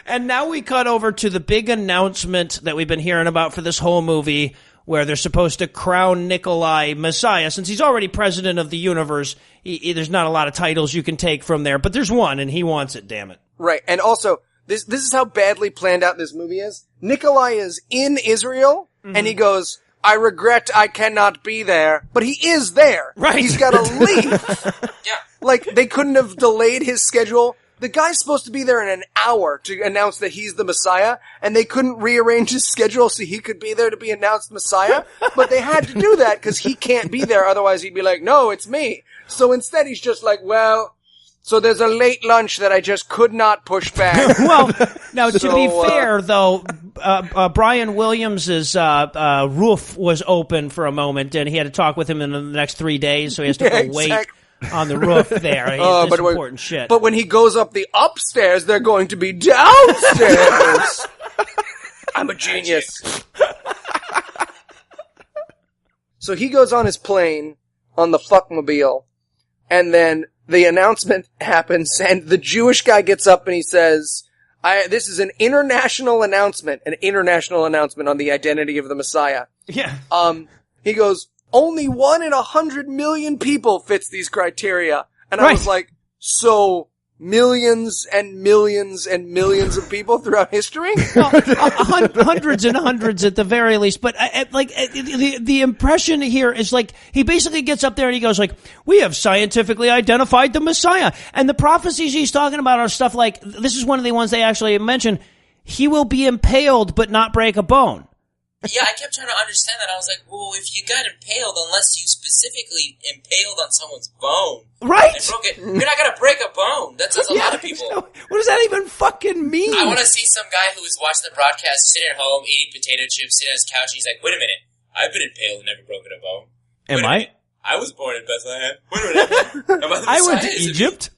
And now we cut over to the big announcement that we've been hearing about for this whole movie, where they're supposed to crown Nikolai Messiah. Since he's already president of the universe, there's not a lot of titles you can take from there, but there's one, and he wants it, damn it. Right, and also, this is how badly planned out this movie is. Nikolai is in Israel, and he goes, I regret I cannot be there, but he is there. Right. He's gotta leave. Yeah. Like, they couldn't have delayed his schedule. The guy's supposed to be there in an hour to announce that he's the Messiah, and they couldn't rearrange his schedule so he could be there to be announced Messiah, but they had to do that because he can't be there, otherwise he'd be like, no, it's me. So instead he's just like, well, so there's a late lunch that I just could not push back. Well, now to be fair, though, Brian Williams' roof was open for a moment, and he had to talk with him in the next 3 days, so he has to go wait on the roof there. It's important shit. But when he goes up the upstairs, they're going to be downstairs. I'm a genius. So he goes on his plane on the fuckmobile, and then the announcement happens, and the Jewish guy gets up and he says, this is an international announcement on the identity of the Messiah. Yeah. He goes, only 1 in 100 million people fits these criteria. And I was like, so millions and millions and millions of people throughout history? Well, hundreds and hundreds at the very least. But the impression here is like, he basically gets up there and he goes like, we have scientifically identified the Messiah. And the prophecies he's talking about are stuff like, this is one of the ones they actually mention, he will be impaled but not break a bone. Yeah, I kept trying to understand that. I was like, well, if you got impaled, unless you specifically impaled on someone's bone. Right? And broke it, you're not going to break a bone. That says a lot of people. What does that even fucking mean? I want to see some guy who was watching the broadcast, sitting at home, eating potato chips, sitting on his couch, and he's like, wait a minute. I've been impaled and never broken a bone. Am I? I was born in Bethlehem. Wait a minute. I went to Egypt.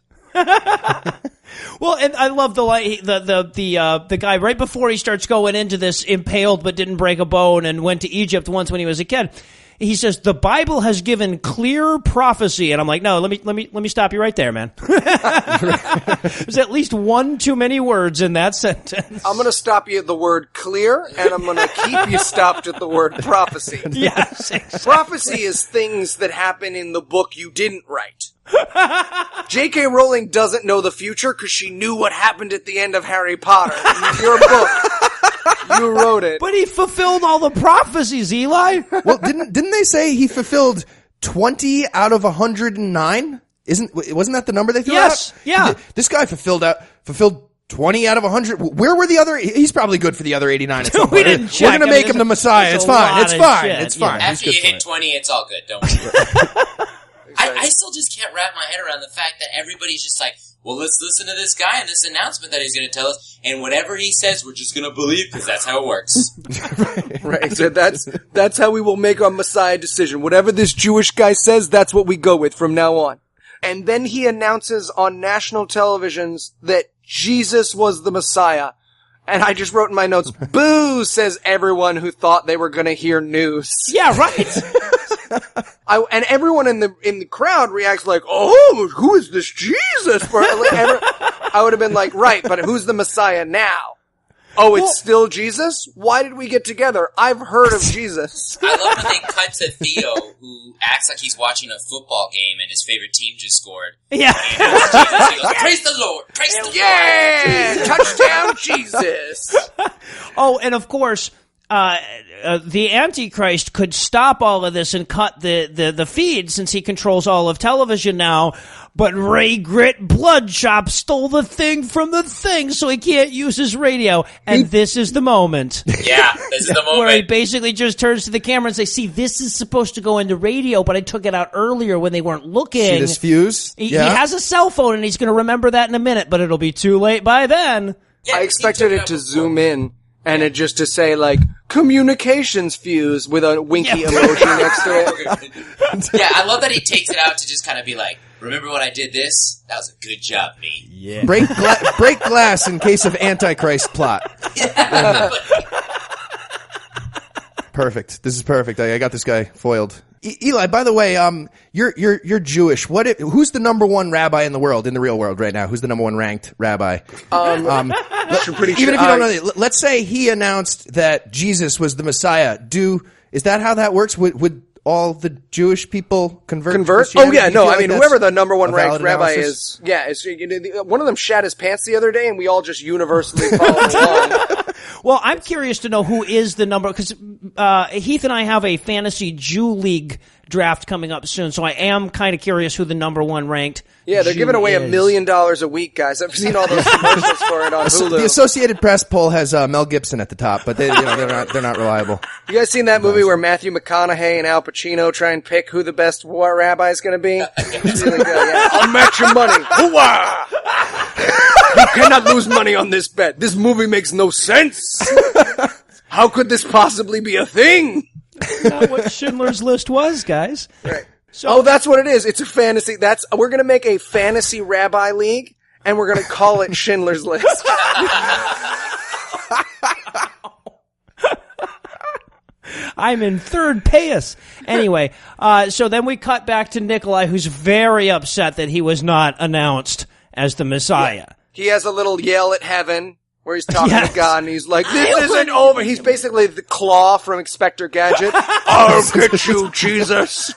Well, and I love the guy right before he starts going into this impaled but didn't break a bone and went to Egypt once when he was a kid. He says the Bible has given clear prophecy, and I'm like, no, let me stop you right there, man. There's at least one too many words in that sentence. I'm going to stop you at the word clear, and I'm going to keep you stopped at the word prophecy. Yes, exactly. Prophecy is things that happen in the book you didn't write. J.K. Rowling doesn't know the future because she knew what happened at the end of Harry Potter. Your book. You wrote it. But he fulfilled all the prophecies, Eli. Well, didn't they say he fulfilled 20 out of 109? Wasn't that the number they threw Yes, out? yeah. This guy fulfilled 20 out of 100. Where were the other? He's probably good for the other 89 at some We point. didn't We're check. going to make him the Messiah. It's fine. It's fine. It's fine. Yeah. After you hit 20, it's all good. Don't worry. I still just can't wrap my head around the fact that everybody's just like, well, let's listen to this guy and this announcement that he's going to tell us, and whatever he says, we're just going to believe because that's how it works. Right. So that's how we will make our Messiah decision. Whatever this Jewish guy says, that's what we go with from now on. And then he announces on national televisions that Jesus was the Messiah. And I just wrote in my notes, boo, says everyone who thought they were going to hear news. Yeah, right. And everyone in the crowd reacts like, oh, who is this Jesus? I would have been like, right, but who's the Messiah now? Oh, it's still Jesus? Why did we get together? I've heard of Jesus. I love when they cut to Theo, who acts like he's watching a football game and his favorite team just scored. Yeah. And Jesus, he goes, praise the Lord! Praise the Lord! Yeah! Touchdown, Jesus! Oh, and of course, the Antichrist could stop all of this and cut the feed since he controls all of television now. But Ray Grit Bloodchop stole the thing from the thing, so he can't use his radio. And this is the moment. Yeah, this is the moment. Where he basically just turns to the camera and says, see, this is supposed to go into radio, but I took it out earlier when they weren't looking. See this fuse? He has a cell phone, and he's going to remember that in a minute, but it'll be too late by then. Yeah, I expected it to zoom in and it just to say, like, communications fuse with a winky emoji next to it. Yeah, I love that he takes it out to just kind of be like, remember when I did this? That was a good job, me. Yeah. Break glass in case of Antichrist plot. Perfect. This is perfect. I got this guy foiled. Eli, by the way, you're Jewish. Who's the number one rabbi in the world, in the real world right now? Who's the number one ranked rabbi? Even if you don't know, let's say he announced that Jesus was the Messiah. Is that how that works? Would all the Jewish people convert? Oh yeah, no. I mean, whoever the number one ranked rabbi is, one of them shat his pants the other day, and we all just universally followed along. Well, I'm curious to know who is the number, because Heath and I have a fantasy Jew league draft coming up soon, so I am kind of curious who the number one ranked. Yeah, they're giving away $1 million a week, guys. I've seen all those commercials for it on Hulu. The Associated Press poll has Mel Gibson at the top, but they're not reliable. You guys seen that movie where Matthew McConaughey and Al Pacino try and pick who the best war rabbi is going to be? It's really good. Yeah. I'll match your money. Hooah! You cannot lose money on this bet. This movie makes no sense. How could this possibly be a thing? Not what Schindler's List was, guys. Right. So, that's what it is. It's a fantasy. We're going to make a fantasy rabbi league, and we're going to call it Schindler's List. I'm in third. Pay us. Anyway, so then we cut back to Nikolai, who's very upset that he was not announced as the Messiah. Yeah. He has a little yell at heaven where he's talking to God, and he's like, this isn't over. He's basically the Claw from Inspector Gadget. I'll get you, Jesus.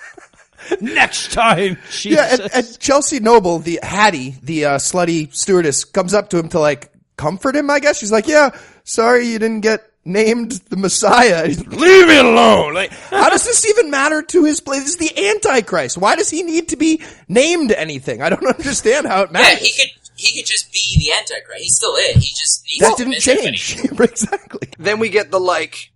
Next time, Jesus. Yeah, and Chelsea Noble, the Hattie, the slutty stewardess, comes up to him to, like, comfort him, I guess. She's like, yeah, sorry you didn't get named the Messiah. He's like, leave me alone. Like, how does this even matter to his place? This is the Antichrist. Why does he need to be named anything? I don't understand how it matters. Yeah, he could just be the Antichrist. He still is. He just needs that didn't change. Exactly. Then we get the, like,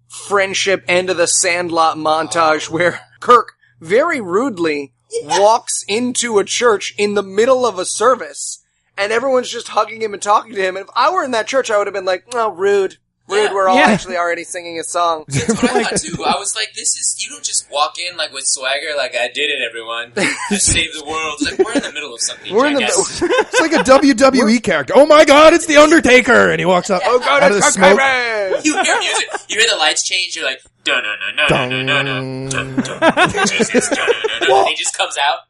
friendship end of the Sandlot montage where Kirk very rudely walks into a church in the middle of a service, and everyone's just hugging him and talking to him. And if I were in that church, I would have been like, oh, rude. Yeah. We're all actually already singing a song. That's what I thought too. I was like, you don't just walk in like with swagger, like, I did it, everyone. I saved the world. It's like, we're in the middle of something. It's like a WWE character. Oh my God, it's the Undertaker, and he walks up. Oh God, out of the smoke. You hear music. You hear the lights change. You're like, dun dun dun dun dun dun dun dun. Jesus, dun dun dun. He just comes out.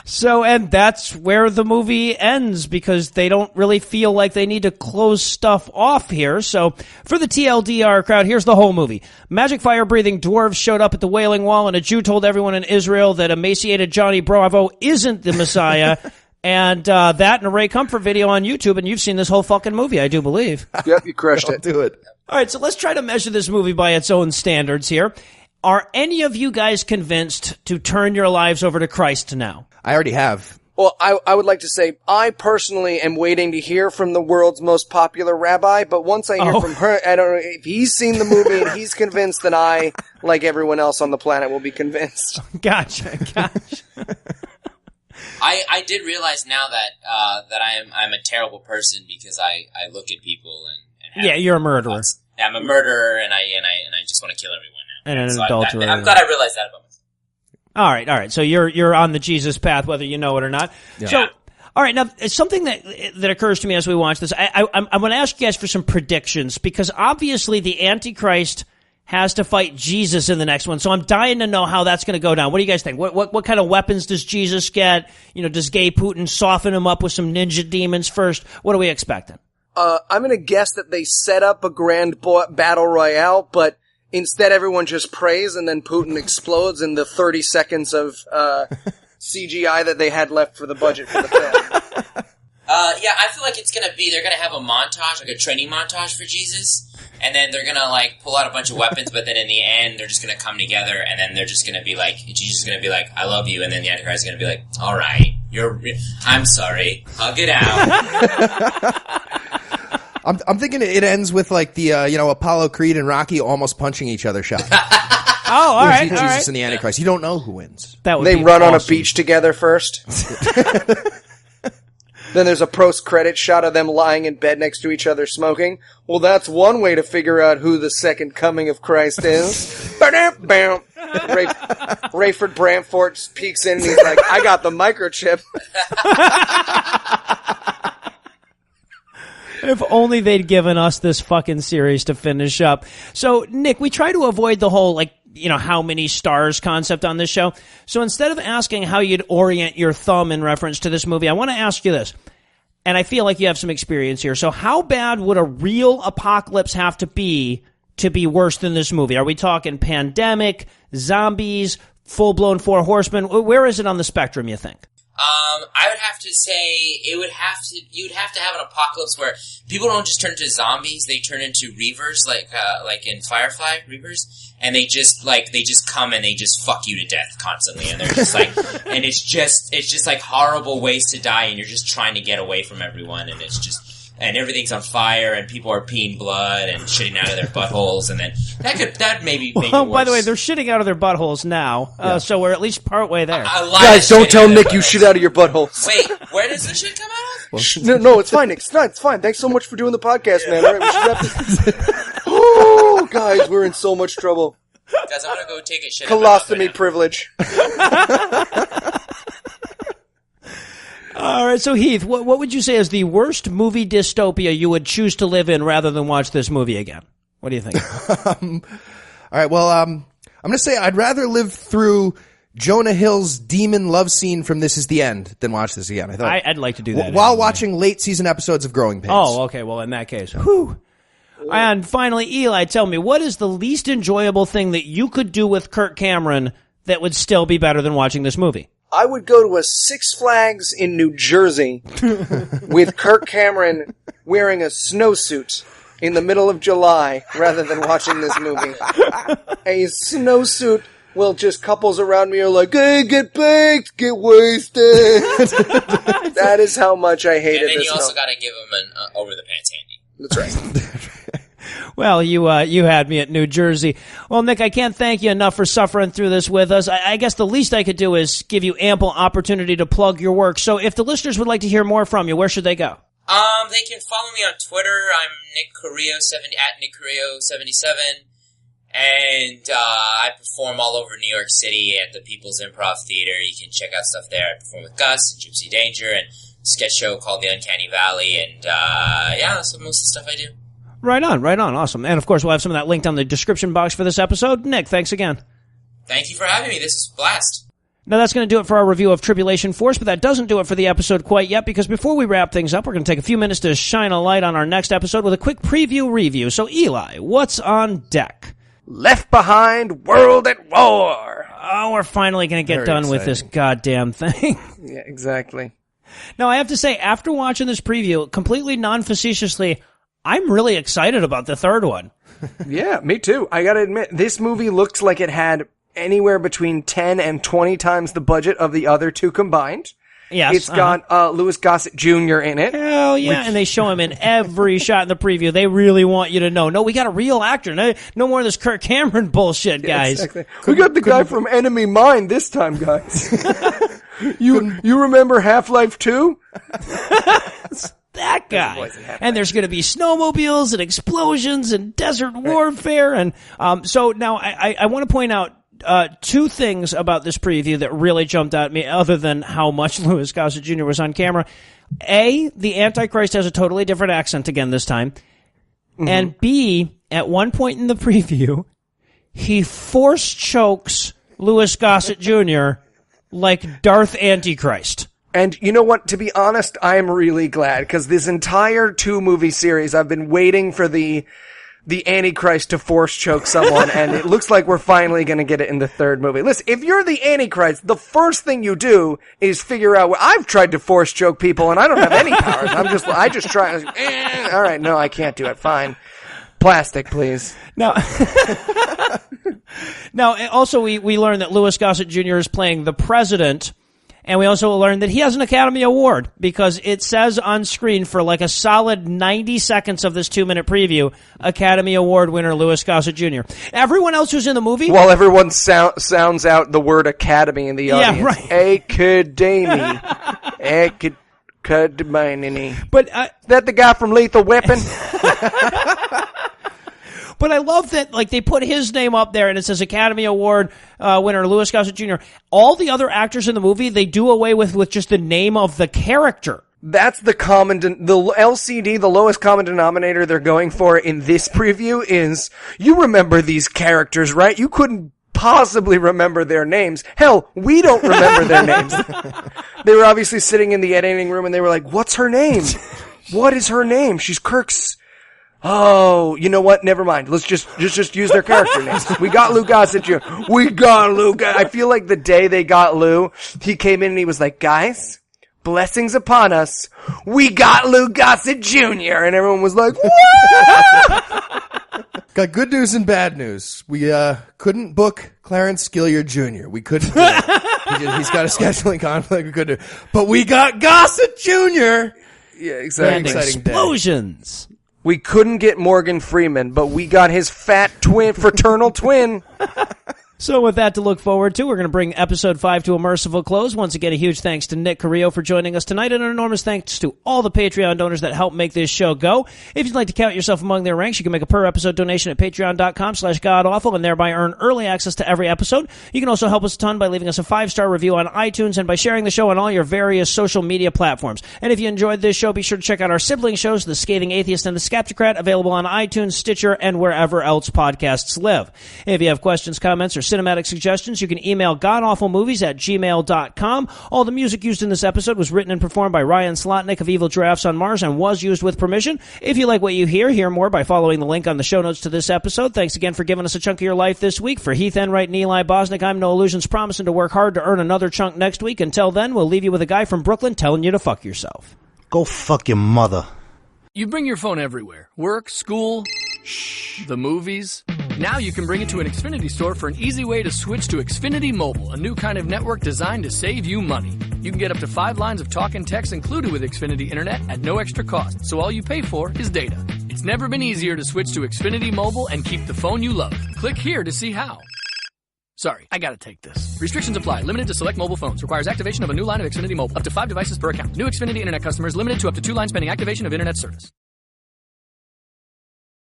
So, and that's where the movie ends, because they don't really feel like they need to close stuff off here. So, for the TLDR crowd, here's the whole movie. Magic fire-breathing dwarves showed up at the Wailing Wall, and a Jew told everyone in Israel that emaciated Johnny Bravo isn't the Messiah. And that and a Ray Comfort video on YouTube, and you've seen this whole fucking movie, I do believe. Yep, you crushed it. Do it. All right, so let's try to measure this movie by its own standards here. Are any of you guys convinced to turn your lives over to Christ now? I already have. Well, I would like to say I personally am waiting to hear from the world's most popular rabbi, but once I hear from her, I don't know if he's seen the movie and he's convinced, then I, like everyone else on the planet, will be convinced. Gotcha. I did realize now that I'm a terrible person because I look at people and have you're a murderer. thoughts. I'm a murderer and I just want to kill everyone now. And an so adulterer. I'm glad I realized that about myself. All right. So you're on the Jesus path, whether you know it or not. Yeah. So, all right. Now, something that occurs to me as we watch this, I'm going to ask you guys for some predictions because obviously the Antichrist has to fight Jesus in the next one. So I'm dying to know how that's going to go down. What do you guys think? What kind of weapons does Jesus get? Does gay Putin soften him up with some ninja demons first? What are we expecting? I'm going to guess that they set up a grand battle royale, but instead everyone just prays and then Putin explodes in the 30 seconds of CGI that they had left for the budget for the film. I feel like they're gonna have a montage, like a training montage for Jesus, and then they're gonna pull out a bunch of weapons, but then in the end they're just gonna come together, and then they're just gonna be like, Jesus is gonna be like, I love you, and then the Antichrist is gonna be like, alright, I'm sorry, hug it out. I'm thinking it ends with the Apollo Creed and Rocky almost punching each other shot. All right. Jesus and the Antichrist. You don't know who wins. That would they be run awesome. on a beach together first. Then there's a post-credit shot of them lying in bed next to each other smoking. Well, that's one way to figure out who the second coming of Christ is. Ba-dam-bam. Rayford Brantford peeks in and he's like, I got the microchip. If only they'd given us this fucking series to finish up. So, Nick, we try to avoid the whole, how many stars concept on this show. So instead of asking how you'd orient your thumb in reference to this movie, I want to ask you this. And I feel like you have some experience here. So how bad would a real apocalypse have to be worse than this movie? Are we talking pandemic, zombies, full-blown Four Horsemen? Where is it on the spectrum, you think? I would have to say you'd have to have an apocalypse where people don't just turn into zombies, they turn into reavers, like in Firefly, reavers, and they just come and they just fuck you to death constantly, and they're just and it's just like horrible ways to die, and you're just trying to get away from everyone, and and everything's on fire, and people are peeing blood and shitting out of their buttholes, and then that maybe make it worse. By the way, they're shitting out of their buttholes now, so we're at least partway there. Guys, don't tell Nick you shit out of your buttholes. Wait, where does the shit come out of? No, it's fine, Nick. It's fine. Thanks so much for doing the podcast, man. All right, we should wrap this. Oh, guys, we're in so much trouble. Guys, I'm gonna go take a shit. Colostomy privilege. All right, so Heath, what would you say is the worst movie dystopia you would choose to live in rather than watch this movie again? What do you think? All right, well, I'm going to say I'd rather live through Jonah Hill's demon love scene from This Is the End than watch this again. I'd like to do that. While watching late season episodes of Growing Pains. Oh, okay, well, in that case. Whew. And finally, Eli, tell me, what is the least enjoyable thing that you could do with Kirk Cameron that would still be better than watching this movie? I would go to a Six Flags in New Jersey with Kirk Cameron wearing a snowsuit in the middle of July rather than watching this movie. A snowsuit, well, just couples around me are like, hey, get baked, get wasted. That is how much I hated this. And then you also got to give him an over-the-pants handy. That's right. Well, you had me at New Jersey. Well, Nick, I can't thank you enough for suffering through this with us. I guess the least I could do is give you ample opportunity to plug your work. So if the listeners would like to hear more from you, where should they go? They can follow me on Twitter. I'm Nick Carrillo at Nick Carrillo 77, and I perform all over New York City at the People's Improv Theater. You can check out stuff there. I perform with Gus and Gypsy Danger and a sketch show called The Uncanny Valley, and that's most of the stuff I do. Right on, awesome. And of course, we'll have some of that linked on the description box for this episode. Nick, thanks again. Thank you for having me. This is a blast. Now, that's going to do it for our review of Tribulation Force, but that doesn't do it for the episode quite yet, because before we wrap things up, we're going to take a few minutes to shine a light on our next episode with a quick preview review. So, Eli, what's on deck? Left Behind, World at War. Oh, we're finally going to get done with this goddamn thing. Yeah, exactly. Now, I have to say, after watching this preview, completely non-facetiously, I'm really excited about the third one. Yeah, me too. I gotta admit, this movie looks like it had anywhere between 10 and 20 times the budget of the other two combined. Yes. It's got Louis Gossett Jr. in it. Hell yeah, and they show him in every shot in the preview. They really want you to know. No, we got a real actor. No more of this Kirk Cameron bullshit, guys. Yeah, exactly. We got the guy from Enemy Mine this time, guys. You remember Half-Life 2? That guy. And there's going to be snowmobiles and explosions and desert warfare. And so now I want to point out two things about this preview that really jumped out at me, other than how much Louis Gossett Jr. was on camera. A, the Antichrist has a totally different accent again this time. Mm-hmm. And B, at one point in the preview, he force chokes Louis Gossett Jr. like Darth Antichrist. And you know what? To be honest, I'm really glad, because this entire 2-movie series, I've been waiting for the Antichrist to force choke someone, and it looks like we're finally going to get it in the third movie. Listen, if you're the Antichrist, the first thing you do is figure out, I've tried to force choke people, and I don't have any powers. I just try. All right, no, I can't do it. Fine. Plastic, please. Now, also we learned that Louis Gossett Jr. is playing the president. And we also learned that he has an Academy Award, because it says on screen for like a solid 90 seconds of this 2-minute preview, Academy Award winner Louis Gossett Jr. Everyone else who's in the movie... While everyone sounds out the word Academy in the audience. Yeah, right. Academy. Academy. But, is that the guy from Lethal Weapon? But I love that, like, they put his name up there and it says Academy Award winner Louis Gossett Jr. All the other actors in the movie, they do away with just the name of the character. That's the LCD, the lowest common denominator they're going for in this preview is, you remember these characters, right? You couldn't possibly remember their names. Hell, we don't remember their names. They were obviously sitting in the editing room and they were like, what's her name? What is her name? She's Kirk's... Oh, you know what? Never mind. Let's just use their character names. We got Lou Gossett Jr. We got Lou. I feel like the day they got Lou, he came in and he was like, guys, blessings upon us. We got Lou Gossett Jr. And everyone was like, what? Got good news and bad news. We couldn't book Clarence Gilliard Jr. We couldn't do it. He's got a scheduling conflict. We couldn't do it. But we got Gossett Jr. Yeah, exactly. And explosions. We couldn't get Morgan Freeman, but we got his fat fraternal twin. So with that to look forward to, we're going to bring episode 5 to a merciful close. Once again, a huge thanks to Nick Carrillo for joining us tonight, and an enormous thanks to all the Patreon donors that help make this show go. If you'd like to count yourself among their ranks, you can make a per-episode donation at patreon.com/godawful and thereby earn early access to every episode. You can also help us a ton by leaving us a 5-star review on iTunes and by sharing the show on all your various social media platforms. And if you enjoyed this show, be sure to check out our sibling shows, The Scathing Atheist and The Skeptocrat, available on iTunes, Stitcher, and wherever else podcasts live. If you have questions, comments, or cinematic suggestions, you can email godawfulmovies@gmail.com. All the music used in this episode was written and performed by Ryan Slotnick of Evil Giraffes on Mars and was used with permission. If you like what you hear more by following the link on the show notes to this episode. Thanks again for giving us a chunk of your life this week. For Heath Enwright and Eli Bosnick, I'm Noah Lugeons, promising to work hard to earn another chunk next week. Until then, we'll leave you with a guy from Brooklyn telling you to fuck yourself. Go fuck your mother. You bring your phone everywhere. Work, school, the movies. Now you can bring it to an Xfinity store for an easy way to switch to Xfinity Mobile, a new kind of network designed to save you money. You can get up to 5 lines of talk and text included with Xfinity Internet at no extra cost, so all you pay for is data. It's never been easier to switch to Xfinity Mobile and keep the phone you love. Click here to see how. Sorry, I gotta take this. Restrictions apply. Limited to select mobile phones. Requires activation of a new line of Xfinity Mobile. Up to 5 devices per account. New Xfinity Internet customers limited to up to 2 lines pending activation of Internet service.